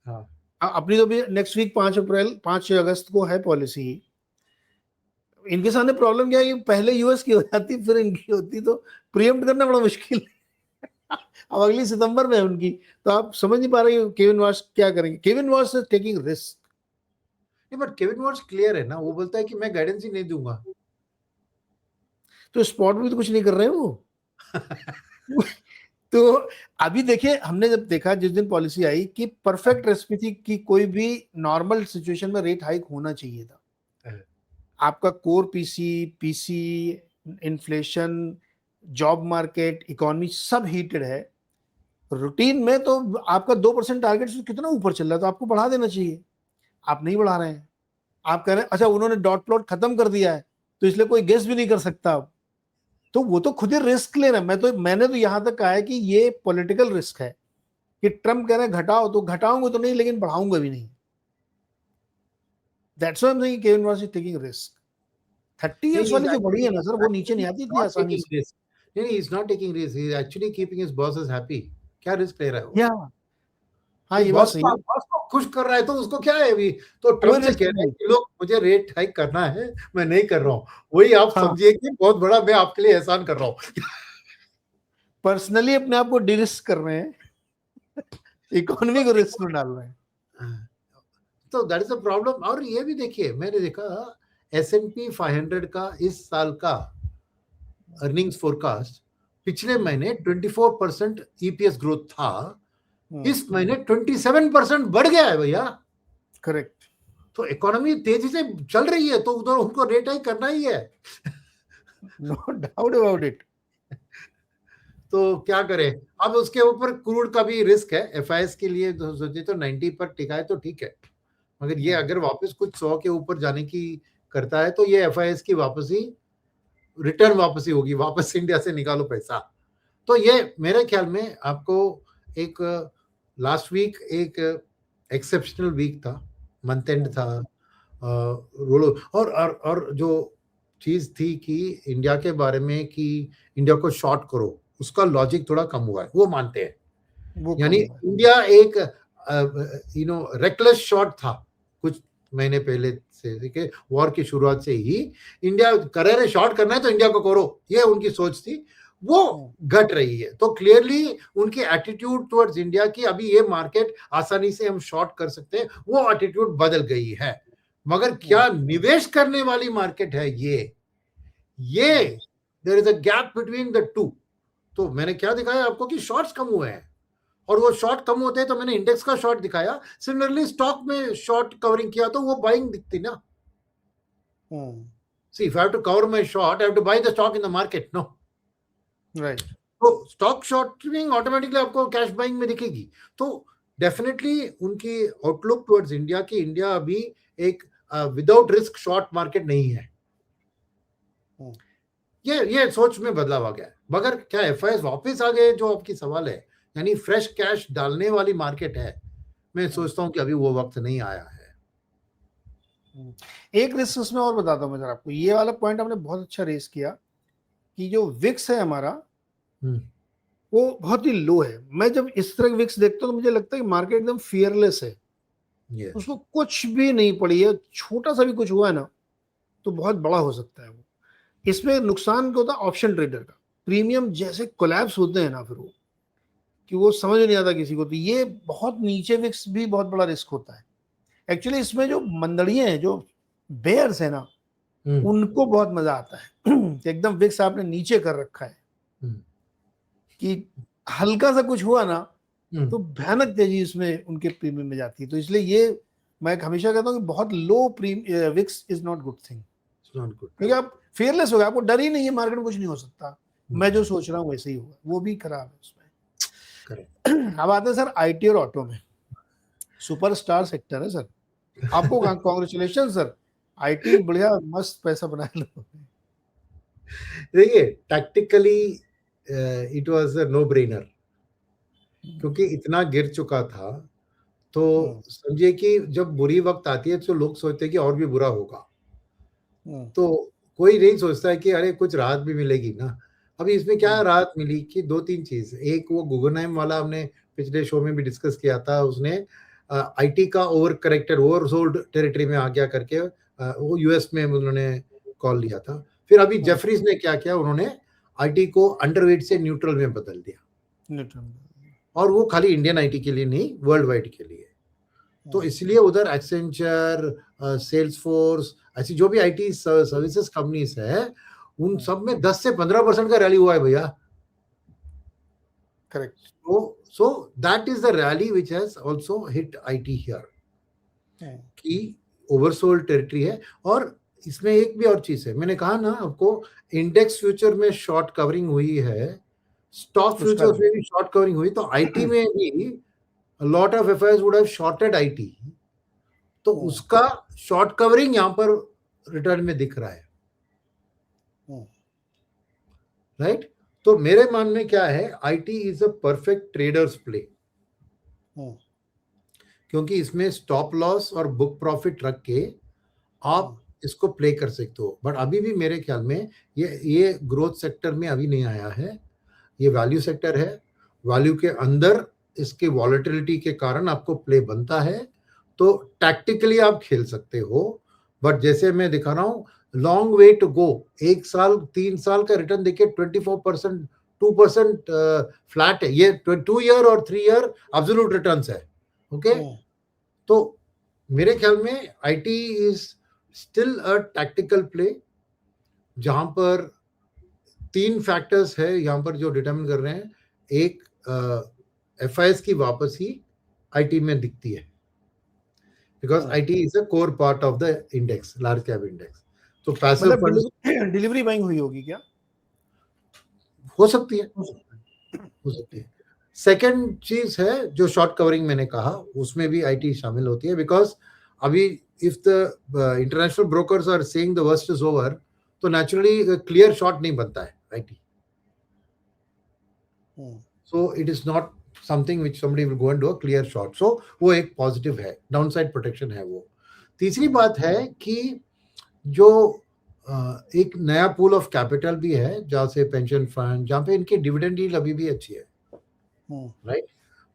हाँ, अपनी तो भी नेक्स्ट वीक 5 अगस्त को है पॉलिसी। इनके सामने प्रॉब्लम क्या है कि पहले यूएस की हो जाती फिर इनकी होती, तो प्रीएम्प्ट करना बड़ा मुश्किल है। अब अगली सितंबर में है उनकी, तो आप समझ नहीं पा रहे केविन वॉश क्या करेंगे। Kevin wash is taking risk. But Kevin wash clear है ना, वो बोलता है कि मैं गाइडेंस ही नहीं दूंगा। तो स्पॉट भी तो कुछ नहीं कर रहे हैं वो। तो अभी देखिए, हमने जब देखा जिस दिन पॉलिसी आई कि परफेक्ट रेसिपी थी कि कोई भी नॉर्मल सिचुएशन में रेट हाइक होना चाहिए था। आपका core PC, inflation, job market, economy सब हीटेड है। रूटीन में तो आपका 2% टारगेट से कितना ऊपर चल रहा है, तो आपको बढ़ा देना चाहिए। आप नहीं बढ़ा रहे हैं, आप कह रहे हैं अच्छा उन्होंने डॉट प्लॉट खत्म कर दिया है तो इसलिए कोई गेस भी नहीं कर सकता अब। तो वो तो खुद ही रिस्क ले रहे हैं। मैंने तो यहां तक कहा है कि ये पॉलिटिकल रिस्क है कि ट्रम्प कह रहे हैं घटाओ, तो घटाऊंगा तो नहीं लेकिन बढ़ाऊंगा भी नहीं। That's why I am saying Kevin wash is taking risk. 30 years वाली जो बड़ी है ना सर, वो नीचे नहीं आती इतनी आसानी से। नहीं, he is not taking risk. He is actually keeping his bosses happy. क्या रिस्क ले रहा है वो? या हाँ, ये बात सही है। बॉस को खुश कर रहा है तो उसको क्या है अभी। तो ट्रम्प से कह रहे हैं कि लोग मुझे रेट हाइक करना है, मैं नहीं कर रहा हूँ। वही आप समझिए कि बहुत बड़ा मैं आपके लिए एहसान कर रहा हूँ। पर्सनली अपने आप को डिरिस्क कर रहे हैं, इकोनॉमी को रिस्क में डाल रहे हैं। तो दैट इज अ प्रॉब्लम। और ये भी देखिए, मैंने देखा S&P 500 का इस साल का अर्निंग्स फोरकास्ट पिछले महीने 24% ईपीएस ग्रोथ था, इस महीने 27% बढ़ गया है भैया। करेक्ट। तो इकोनॉमी तेजी से चल रही है तो उधर उनको रेट हाइक करना ही है। No doubt about it. तो क्या करें अब, उसके ऊपर क्रूड का भी रिस्क है एफआईएस के लिए। तो सोचे तो 90 पर टिका है तो ठीक है, मगर ये अगर वापस कुछ 100 के ऊपर जाने की करता है तो ये एफआईएस की वापसी, रिटर्न वापसी होगी, वापस इंडिया से निकालो पैसा। तो ये मेरे ख्याल में आपको एक लास्ट वीक एक एक्सेप्शनल वीक था, मंथ एंड था, रोलो और जो चीज थी कि इंडिया के बारे में कि इंडिया को शॉर्ट करो, उसका लॉजिक थोड़ा कम हुआ है, वो मानते हैं। यानी इंडिया एक रेकलेस शॉर्ट था कुछ महीने पहले से, देखिए वॉर की शुरुआत से ही इंडिया कर रहे शॉर्ट करना है तो इंडिया को करो, ये उनकी सोच थी, वो घट रही है। तो क्लियरली उनकी एटीट्यूड टुवर्ड्स इंडिया की अभी ये मार्केट आसानी से हम शॉर्ट कर सकते हैं, वो एटीट्यूड बदल गई है। मगर क्या निवेश करने वाली मार्केट है ये there is a gap between the two. तो मैंने क्या दिखाया आपको कि शॉर्ट्स कम हुए हैं, और वो शॉर्ट कम होते हैं तो मैंने इंडेक्स का शॉर्ट दिखाया। सिमिलरली स्टॉक में शॉर्ट कवरिंग किया तो वो बाइंग दिखती ना। See, if I have to cover my short, I have to buy the stock in the market. No. Right तो स्टॉक शॉर्टिंग ऑटोमेटिकली आपको कैश बाइंग में दिखेगी. तो डेफिनेटली उनकी आउटलुक टुवर्ड्स इंडिया की इंडिया अभी एक विदाउट रिस्क शॉर्ट मार्केट नहीं है. ये सोच में बदलाव आ गया है. मगर क्या एफआईएस वापस आ गए, जो आपकी सवाल है, यानी फ्रेश कैश डालने वाली मार्केट है, मैं सोचता हूं कि अभी वो वक्त नहीं आया है. एक रिस्क उसमें और बताता हूँ मैं जरा आपको. ये वाला पॉइंट आपने बहुत अच्छा रेस किया कि जो विक्स है हमारा वो बहुत ही लो है. मैं जब इस तरह विक्स देखता हूँ तो मुझे लगता है कि मार्केट एकदम फियरलेस है. Yes. उसको कुछ भी नहीं पड़ी है, छोटा सा भी कुछ हुआ है ना तो बहुत बड़ा हो सकता है वो. इसमें नुकसान क्या होता है ऑप्शन ट्रेडर का. प्रीमियम जैसे कोलैप्स होते हैं ना फिर वो कि वो समझ नहीं आता किसी को. तो ये बहुत नीचे विक्स भी बहुत बड़ा रिस्क होता है. एक्चुअली इसमें जो मंदड़ियां हैं, जो बेयर्स है ना, उनको बहुत मजा आता है. एकदम विक्स आपने नीचे कर रखा है कि हल्का सा कुछ हुआ ना तो भयानक तेजी इसमें उनके प्रीमियम में जाती है. तो इसलिए ये मैं हमेशा कहता हूँ कि बहुत low VIX is not good thing. क्योंकि आप फेयरलेस हो गए, आपको डर ही नहीं है मार्केट में कुछ नहीं हो सकता. मैं जो सोच रहा हूँ वैसे ही होगा, वो भी खराब है उसमें. अब आते हैं सर आईटी और ऑटो में. सुपरस्टार सेक्टर है सर. आपको कांग्रेचुलेशन सर, आईटी बढ़िया मस्त पैसा बना लो. देखिए tactically it was a no brainer, क्योंकि इतना गिर चुका था. तो समझिए कि जब बुरी वक्त आती है तो लोग सोचते हैं कि और भी बुरा होगा. तो कोई नहीं सोचता है कि अरे कुछ राहत भी मिलेगी ना. अभी इसमें क्या राहत मिली कि दो तीन चीज. एक वो गगनयान वाला हमने पिछले शो में भी डिस्कस किया था. उसने आईटी का ओवरसोल्ड टेरिटरी में आ गया करके वो यूएस में उन्होंने कॉल लिया था. फिर अभी जेफरीज ने क्या किया, उन्होंने आईटी को अंडरवेट से न्यूट्रल में बदल दिया. और वो खाली इंडियन आईटी के लिए नहीं, वर्ल्ड वाइड के लिए. तो इसलिए उधर एक्सेंचर, सेल्सफोर्स, ऐसी जो भी आईटी सर्विसेज कंपनीज है, उन सब में 10 से 15% का रैली हुआ है भैया. Correct. So that is the rally which has also hit IT here. कि ओवरसोल्ड टेरिटरी है. और इसमें एक भी और चीज है, मैंने कहा ना आपको, इंडेक्स फ्यूचर में शॉर्ट कवरिंग हुई है, स्टॉक फ्यूचर में भी शॉर्ट कवरिंग हुई. तो आईटी में भी lot of FIRs would have shorted IT. तो उसका शॉर्ट कवरिंग यहाँ पर रिटर्न में दिख रहा है. राइट. तो मेरे मान में क्या है, IT is a perfect traders play, क्योंकि इसमें स्टॉप लॉस और बुक प्रॉफिट रख के आप इसको प्ले कर सकते हो. बट अभी भी मेरे ख्याल में ये ग्रोथ सेक्टर में अभी नहीं आया है. ये वैल्यू सेक्टर है. वैल्यू के अंदर इसके वॉलेटिलिटी के कारण आपको प्ले बनता है. तो टैक्टिकली आप खेल सकते हो. बट जैसे मैं दिखा रहा हूं, लॉन्ग वे टू गो. 1 साल 3 साल का रिटर्न देखिए 24%, 2% फ्लैट है. ये 2 ईयर और 3 ईयर एब्सोल्यूट रिटर्न्स है. ओके. तो मेरे ख्याल में IT is still a tactical play, जहां पर 3 फैक्टर्स है यहां पर जो डिटरमिन कर रहे हैं. एक, एफआईएस की वापसी आईटी में दिखती है, because IT is a core part of the index, large cap index. तो पैसिव फंड्स डिलीवरी बाइंग हुई होगी क्या? हो सकती है. सेकंड चीज है जो शॉर्ट कवरिंग मैंने कहा, उसमें भी आईटी शामिल होती है. बिकॉज अभी if the international brokers are saying the worst is over, तो नेचुरली क्लियर शॉर्ट नहीं बनता है IT. So it is not something which somebody will go and do a clear short. So वो एक पॉजिटिव है, downside protection है वो. तीसरी बात है कि जो एक नया पूल ऑफ कैपिटल भी है, जहां से पेंशन फंड, जहां पे इनकी डिविडेंड यील्ड अभी भी अच्छी है. Right.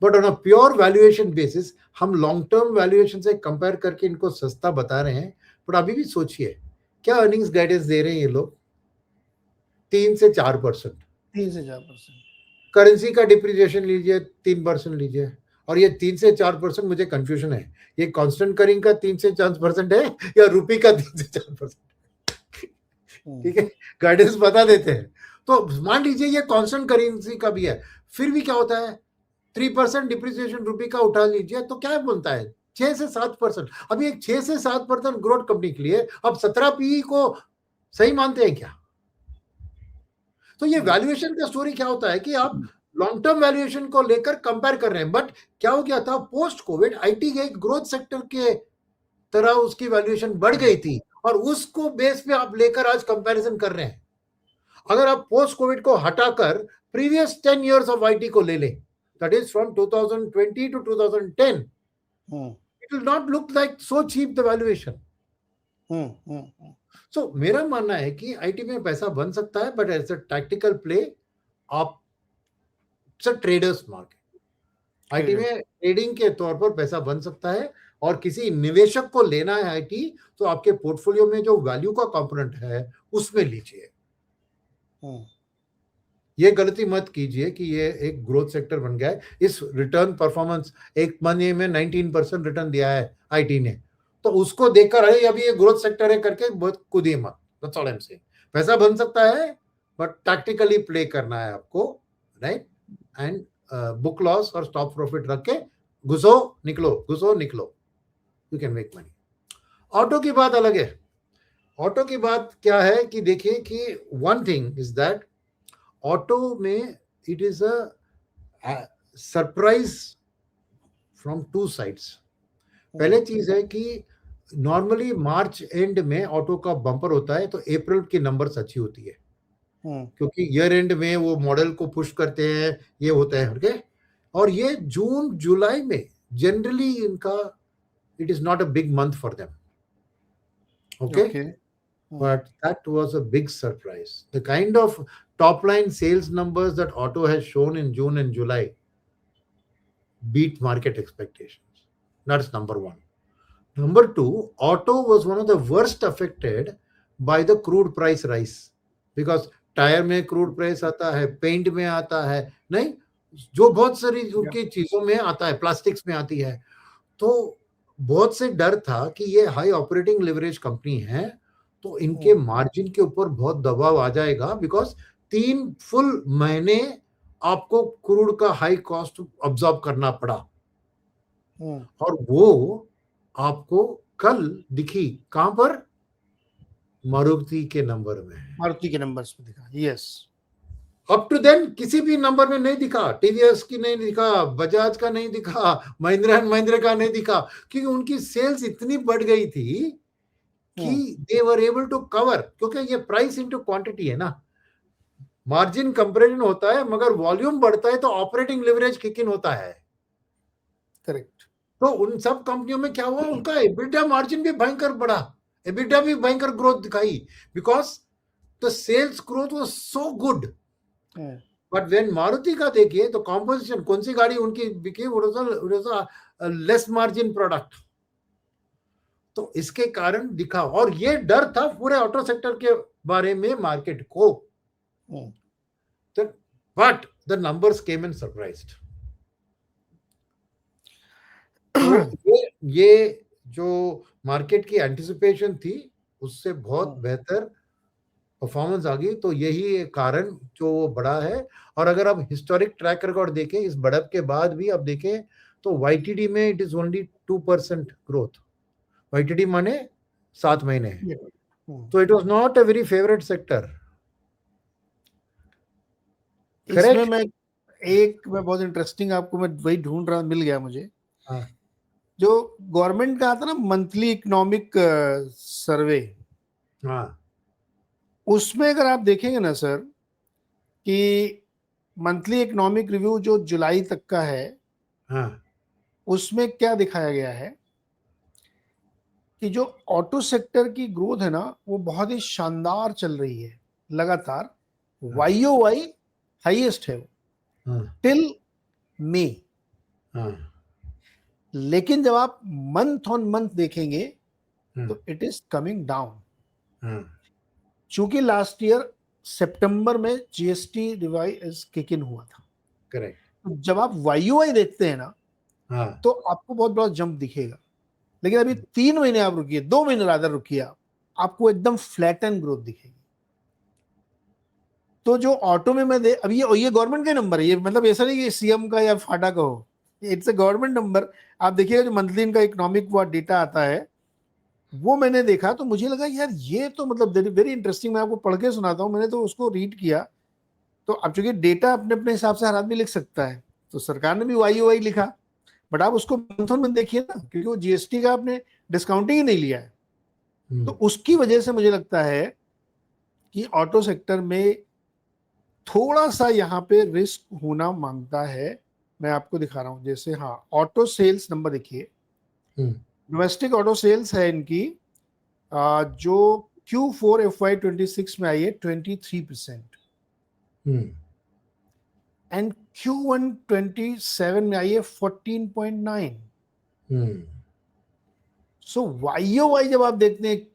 But on a pure valuation basis, हम लॉन्ग टर्म वैल्यूएशन से कंपेयर करके इनको सस्ता बता रहे हैं. बट अभी भी सोचिए क्या अर्निंग्स गाइडेंस दे रहे हैं ये लोग, 3 से 4%. 3 से 4%. करेंसी का डिप्रिसिएशन लीजिए 3% लीजिए, और ये 3 से 4%, मुझे कंफ्यूजन है, ये कांस्टेंट करेंसी का 3 से 4% है या रुपये का 3 से 4%. ठीक है, गाइडेंस बता देते हैं. तो मान लीजिए ये कांस्टेंट करेंसी का भी है, फिर भी क्या होता है, 3% डिप्रिसिएशन रुपये का उठा लीजिए तो क्या बनता है, 6 से 7%। अभी एक 6 से 7% ग्रोथ कंपनी के लिए अब 17 पीई को सही मानते हैं क्या? तो ये वैल्यूएशन का स्टोरी क्या होता है कि आप लॉन्ग टर्म वैल्यूएशन को लेकर कंपेयर कर रहे हैं, बट क्या हो गया था पोस्ट कोविड आईटी के एक ग्रोथ सेक्टर के तरह उसकी वैल्यूएशन बढ़ गई थी और उसको बेस पे आप लेकर आज कंपैरिजन कर रहे हैं। अगर आप पोस्ट कोविड को हटाकर प्रीवियस 10 इयर्स ऑफ आईटी को ले लें, that is from 2020 to 2010, it will not look like so cheap the valuation. So मेरा मानना है कि आईटी में पैसा बन सकता है, but as a tactical play आप ट्रेडर्स मार्केट आईटी में ट्रेडिंग के तौर पर पैसा बन सकता है, और किसी निवेशक को लेना है आईटी तो आपके पोर्टफोलियो में जो वैल्यू का कंपोनेंट है उसमें लीजिए। ये गलती मत कीजिए कि ये एक ग्रोथ सेक्टर बन गया है। इस रिटर्न परफॉर्मेंस एक महीने में 19% रिटर्न दिया है आईटी ने, तो उसको देखकर अरे अभी ये ग्रोथ सेक्टर है करके बहुत कूदिए मत। That's all I am saying. पैसा बन सकता है बट टैक्टिकली प्ले करना है आपको, राइट? एंड बुक लॉस और स्टॉप प्रॉफिट रख के घुसो निकलो, you can make money. Auto की बात अलग है। ऑटो की बात क्या है कि देखिए कि one thing is that auto में it is a surprise from two sides. पहले चीज है कि नॉर्मली मार्च एंड में ऑटो का बम्पर होता है, तो अप्रैल की नंबर्स अच्छी होती है क्योंकि ईयर एंड में वो मॉडल को पुश करते हैं, ये होता है, ओके। और ये जून जुलाई में जनरली इनका it is not a big month for them, okay? But that was a big surprise. The kind of top line sales numbers that auto has shown in June and July beat market expectations. That's number one. Number two, auto was one of the worst affected by the crude price rise, because tyre में crude price आता है, paint में आता है, नहीं जो बहुत सारी उनकी चीजों में आता है, प्लास्टिक्स में आती है। तो बहुत से डर था कि ये हाई ऑपरेटिंग लेवरेज कंपनी है तो इनके मार्जिन के ऊपर बहुत दबाव आ जाएगा, बिकॉज 3 फुल महीने आपको क्रूड का हाई कॉस्ट ऑब्जॉर्व करना पड़ा, और वो आपको कल दिखी कहां पर? मारुति के नंबर में, मारुति के नंबर्स में दिखा। यस, अप टू देन किसी भी नंबर में नहीं दिखा, टीवीएस की नहीं दिखा, बजाज का नहीं दिखा, महिंद्रा एंड महिंद्रा का नहीं दिखा, क्योंकि उनकी सेल्स इतनी बढ़ गई थी कि दे वर एबल टू कवर, क्योंकि ये प्राइस इनटू क्वांटिटी है ना, मार्जिन कंपैरिजन होता है मगर वॉल्यूम बढ़ता है तो ऑपरेटिंग लेवरेज किक इन होता है। करेक्ट। तो उन सब कंपनियों में क्या हुआ, उनका एबिटा मार्जिन भी भयंकर बढ़ा, एबिटा भी भयंकर ग्रोथ दिखाई, because the sales growth was so good. But when Maruti का देखिए तो कॉम्पोजिशन, कौन सी गाड़ी उनकी बिकी, लेस मार्जिन प्रोडक्ट, तो इसके कारण दिखा। और ये डर था पूरे ऑटो सेक्टर के बारे में मार्केट को, but the numbers came in surprised. तो ये जो मार्केट की एंटिसिपेशन थी उससे बहुत बेहतर परफॉर्मेंस आ गई, तो यही कारण जो वो बड़ा है। और अगर आप हिस्टोरिक ट्रैक रिकॉर्ड देखें इस बढ़त के बाद भी आप देखें तो वाईटीडी में it is only 2% growth. YTD माने 7 महीने, तो it was not a very favourite sector. इसमें मैं बहुत इंटरेस्टिंग आपको मैं वही ढूंढ रहा, मिल गया मुझे। जो गवर्नमेंट का आता ना मंथली इकोनॉमिक सर्वे, उसमें अगर आप देखेंगे ना सर कि मंथली इकोनॉमिक रिव्यू जो जुलाई तक का है, उसमें क्या दिखाया गया है कि जो ऑटो सेक्टर की ग्रोथ है ना वो बहुत ही शानदार चल रही है लगातार, YOY हाईएस्ट है वो टिल मई। लेकिन जब आप मंथ ऑन मंथ देखेंगे तो इट इज कमिंग डाउन, चूंकि लास्ट ईयर सितंबर में जीएसटी रिवाइज किक इन हुआ था। करेक्ट। तो जब आप YOY देखते हैं ना तो आपको बहुत बड़ा जंप दिखेगा, लेकिन अभी 3 महीने आप रुकिए, 2 महीने रादर रुकिए, आपको एकदम फ्लैट एंड ग्रोथ दिखेगी। तो जो ऑटो में मैं अभी ये गवर्नमेंट का नंबर है, ये मतलब ऐसा नहीं कि सीएम का या फाटा का हो, इट्स अ गवर्नमेंट नंबर। आप देखिएगा जो मंथली इनका इकोनॉमिक वो डेटा आता है, वो मैंने देखा तो मुझे लगा यार ये तो मतलब वेरी इंटरेस्टिंग। मैं आपको पढ़ के सुनाता हूँ, मैंने तो उसको रीड किया। तो अब चूंकि डेटा अपने अपने हिसाब से हर आदमी लिख सकता है, तो सरकार ने भी वाई वाई लिखा, बट आप उसको मंथ ऑन मंथ देखिए ना, क्योंकि वो जीएसटी का आपने डिस्काउंटिंग ही नहीं लिया है। तो उसकी वजह से मुझे लगता है कि ऑटो सेक्टर में थोड़ा सा यहाँ पे रिस्क होना मांगता है। मैं आपको दिखा रहा हूँ, जैसे हाँ ऑटो सेल्स नंबर देखिए, डोमेस्टिक ऑटो सेल्स है इनकी जो Q4 FY26 में आई है 23%, एंड Q1 27 में आई है 14.9। सो YOY जब आप देखते हैं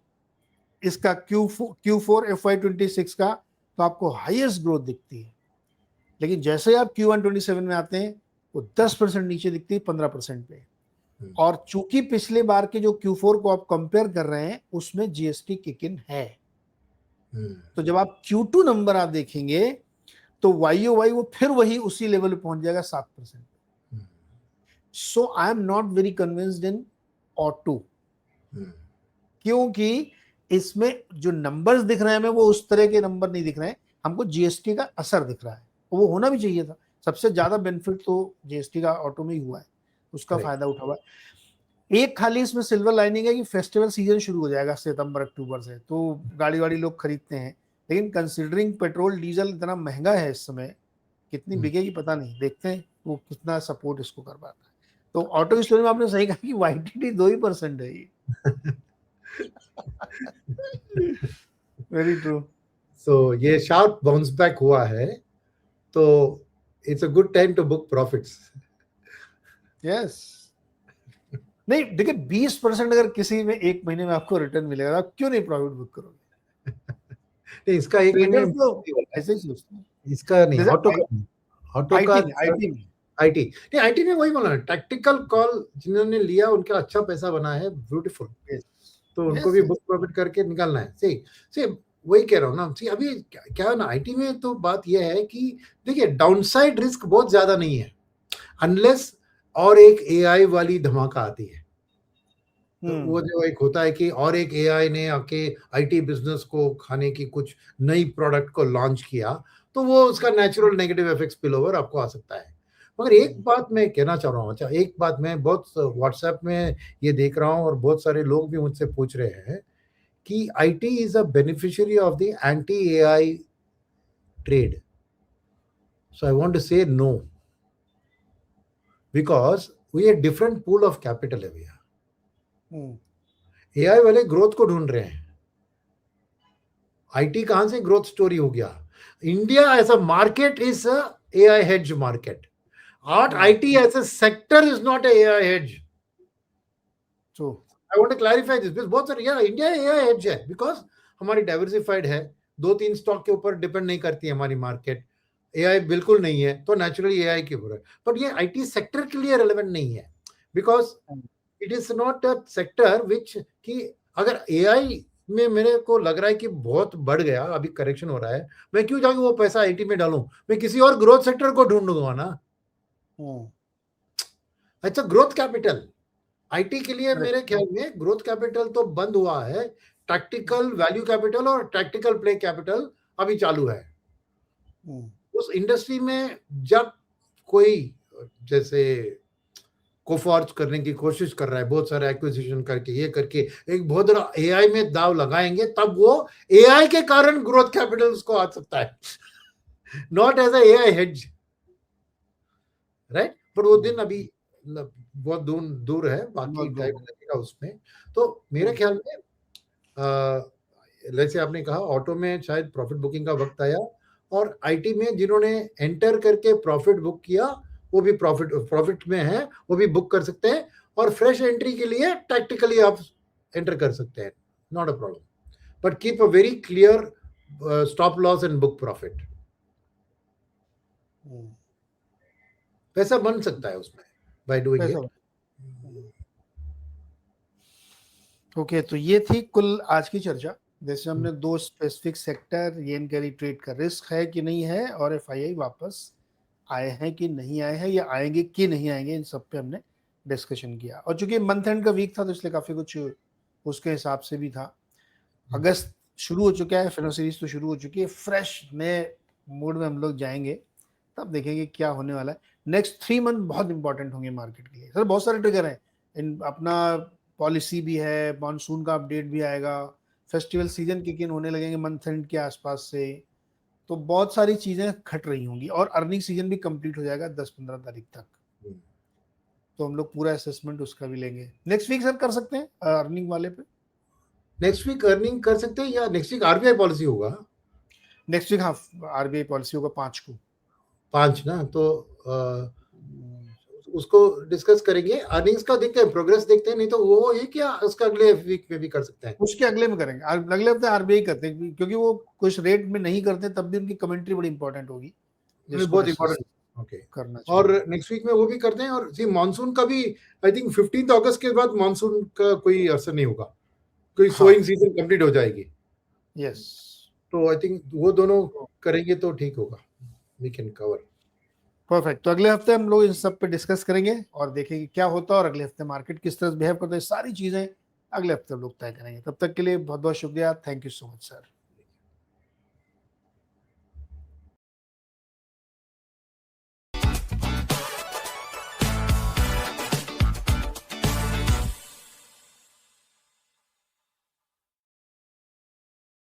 इसका Q4 FY26 का, तो आपको हाईएस्ट ग्रोथ दिखती है। लेकिन जैसे ही आप Q1 27 में आते हैं, वो 10% नीचे दिखती है 15% पे। और चूंकि पिछले बार के जो Q4 को आप कंपेयर कर रहे हैं, उसमें जीएसटी किक इन है। तो जब आप Q2 नंबर आप देखेंगे, तो YOY वो फिर वही उसी लेवल पे पहुंच जाएगा 7%। So I am not very convinced in auto, क्योंकि इसमें जो नंबर्स दिख रहे हैं हमें, वो उस तरह के नंबर नहीं दिख रहे हैं। हमको जीएसटी का असर दिख रहा है, वो होना भी चाहिए था। सबसे ज्यादा बेनिफिट तो जीएसटी का ऑटो में ही हुआ है, उसका फायदा उठा हुआ है। एक खाली इसमें सिल्वर लाइनिंग है कि फेस्टिवल सीजन शुरू हो जाएगा सितंबर अक्टूबर से, तो गाड़ी वाड़ी लोग खरीदते हैं। लेकिन कंसिडरिंग पेट्रोल डीजल इतना महंगा है इस समय, कितनी बिकेगी पता नहीं, देखते हैं वो कितना सपोर्ट इसको कर पाता है। तो ऑटो की स्टोरी में आपने सही कहा कि वाईटीटी 2% है ये। Very true. सो ये शार्प बाउंस बैक हुआ है, तो it's a good time to book profits. Yes, नहीं देखिए 20% अगर किसी में एक महीने में आपको रिटर्न मिलेगा, आप क्यों नहीं प्रॉफिट बुक करोगे? नहीं, इसका एक महीने ट्रेडर्स में तो ऐसे ही सोचते हैं। इसका नहीं, जैसे ऑटो का नहीं, ऑटो का आईटी में आईटी नहीं, आईटी में वही बोला, टैक्टिकल कॉल जिन्होंने लिया उनका अच्छा पैसा बना है, ब्यूटीफुल। तो उनको भी बुक प्रॉफिट करके निकालना है। सही वही कह रहा हूँ ना। सी अभी क्या है ना, आईटी में तो बात यह है कि देखिए डाउनसाइड रिस्क बहुत ज्यादा नहीं है, अनलेस और एक एआई वाली धमाका आती है। तो वो जो एक होता है कि और एक एआई ने आके आईटी बिजनेस को खाने की कुछ नई प्रोडक्ट को लॉन्च किया, तो वो उसका natural negative effects spill over आपको आ सकता है। मगर एक बात मैं कहना चाह रहा हूँ, अच्छा एक बात मैं बहुत व्हाट्सएप में ये देख रहा हूँ और बहुत सारे लोग भी मुझसे पूछ रहे हैं कि IT is a beneficiary of the anti-AI trade. So I want to say no, because we have different pool of capital है भैया। AI वाले ग्रोथ को ढूंढ रहे हैं, IT कहां से ग्रोथ स्टोरी हो गया? India as a market is a AI hedge market. IT as a sector is not a AI hedge. True. I want to clarify this because बहुत सारे इंडिया AI hedge है, because हमारी diversified है, 2-3 stock के ऊपर depend नहीं करती है हमारी मार्केट। AI बिल्कुल नहीं है, तो नेचुरली AI के ऊपर है। बट ये IT सेक्टर के लिए रेलेवेंट नहीं है, because it is not a sector which कि अगर AI में मेरे को लग रहा है कि बहुत बढ़ गया, अभी करेक्शन हो रहा है, मैं क्यों जाके वो पैसा IT में डालूं? मैं किसी और ग्रोथ सेक्टर को ढूंढूंगा ना। अच्छा, ग्रोथ कैपिटल आईटी के लिए मेरे ख्याल में ग्रोथ कैपिटल तो बंद हुआ है, टैक्टिकल वैल्यू कैपिटल और टैक्टिकल प्ले कैपिटल अभी चालू है। उस इंडस्ट्री में जब कोई जैसे कोफॉर्ज करने की कोशिश कर रहा है, बहुत सारे एक्विजिशन करके ये करके एक बहुत बड़ा एआई में दाव लगाएंगे, तब वो एआई के कारण ग्रोथ कैपिटल उसको आ सकता है, not as AI hedge, right. पर वो दिन अभी बहुत दूर है, बाकी टाइम लगेगा उसमें। तो मेरे ख्याल में जैसे आपने कहा ऑटो में शायद प्रॉफिट बुकिंग का वक्त आया, और आईटी में जिन्होंने एंटर करके प्रॉफिट बुक किया वो भी प्रॉफिट में है, वो भी बुक कर सकते हैं, और फ्रेश एंट्री के लिए टैक्टिकली आप एंटर कर सकते हैं, not a problem, but keep a very clear stop loss and book profit. पैसा बन सकता है उसमें बाय डूइंग इट। ओके, तो ये थी कुल आज की चर्चा। जैसे हमने दो स्पेसिफिक सेक्टर, ये इनका ट्रेड का रिस्क है कि नहीं है, और एफआईआई वापस आए हैं कि नहीं आए हैं, या आएंगे कि नहीं आएंगे, इन सब पे हमने डिस्कशन किया। और चूंकि मंथ एंड का वीक था तो इसलिए काफी कुछ उसके हिसाब से भी था। अगस्त शुरू हो चुका है, फिल्म सीरीज तो शुरू हो चुकी है, फ्रेश नए मूड में हम लोग जाएंगे, तब देखेंगे क्या होने वाला है। नेक्स्ट 3 मंथ बहुत इंपॉर्टेंट होंगे मार्केट के लिए सर। बहुत सारे ट्रिगर हैं, इन अपना पॉलिसी भी है, मानसून का अपडेट भी आएगा, फेस्टिवल सीजन किक इन होने लगेंगे मंथ एंड के आसपास से, तो बहुत सारी चीजें खट रही होंगी। और अर्निंग सीजन भी कंप्लीट हो जाएगा 10-15 तारीख तक, तो हम लोग पूरा असेसमेंट उसका भी लेंगे। नेक्स्ट वीक सर कर सकते हैं अर्निंग वाले पे? नेक्स्ट वीक अर्निंग कर सकते हैं, या नेक्स्ट वीक आरबीआई पॉलिसी होगा? नेक्स्ट वीक हाँ, आरबीआई पॉलिसी होगा 5 को। 5 ना, तो उसको डिस्कस करेंगे। अर्निंग्स का देखते हैं, प्रोग्रेस देखते हैं, नहीं तो वो ये क्या उसका अगले वीक में भी कर सकते हैं। उसके अगले में करेंगे, अगले हफ्ते आरबीआई करते हैं, क्योंकि वो कुछ रेट में नहीं करते तब भी उनकी कमेंट्री बड़ी इंपॉर्टेंट होगी, जिसको बहुत डिस्कस इंपॉर्टेंट। ओके, करना और चाहिए। नेक्स्ट वीक में वो भी करते हैं। और जी मानसून का भी आई थिंक 15 अगस्त के बाद मानसून का कोई असर नहीं होगा, कोई हाँ, सोइंग सीजन कंप्लीट हो जाएगी। यस, तो आई थिंक वो दोनों करेंगे तो ठीक होगा, वी कैन कवर। परफेक्ट। तो अगले हफ्ते हम लोग इन सब पे डिस्कस करेंगे और देखेंगे क्या होता है, और अगले हफ्ते मार्केट किस तरह से बिहेव करता है, सारी चीजें अगले हफ्ते हम लोग तय करेंगे। तब तक के लिए बहुत बहुत शुक्रिया, thank you so much sir.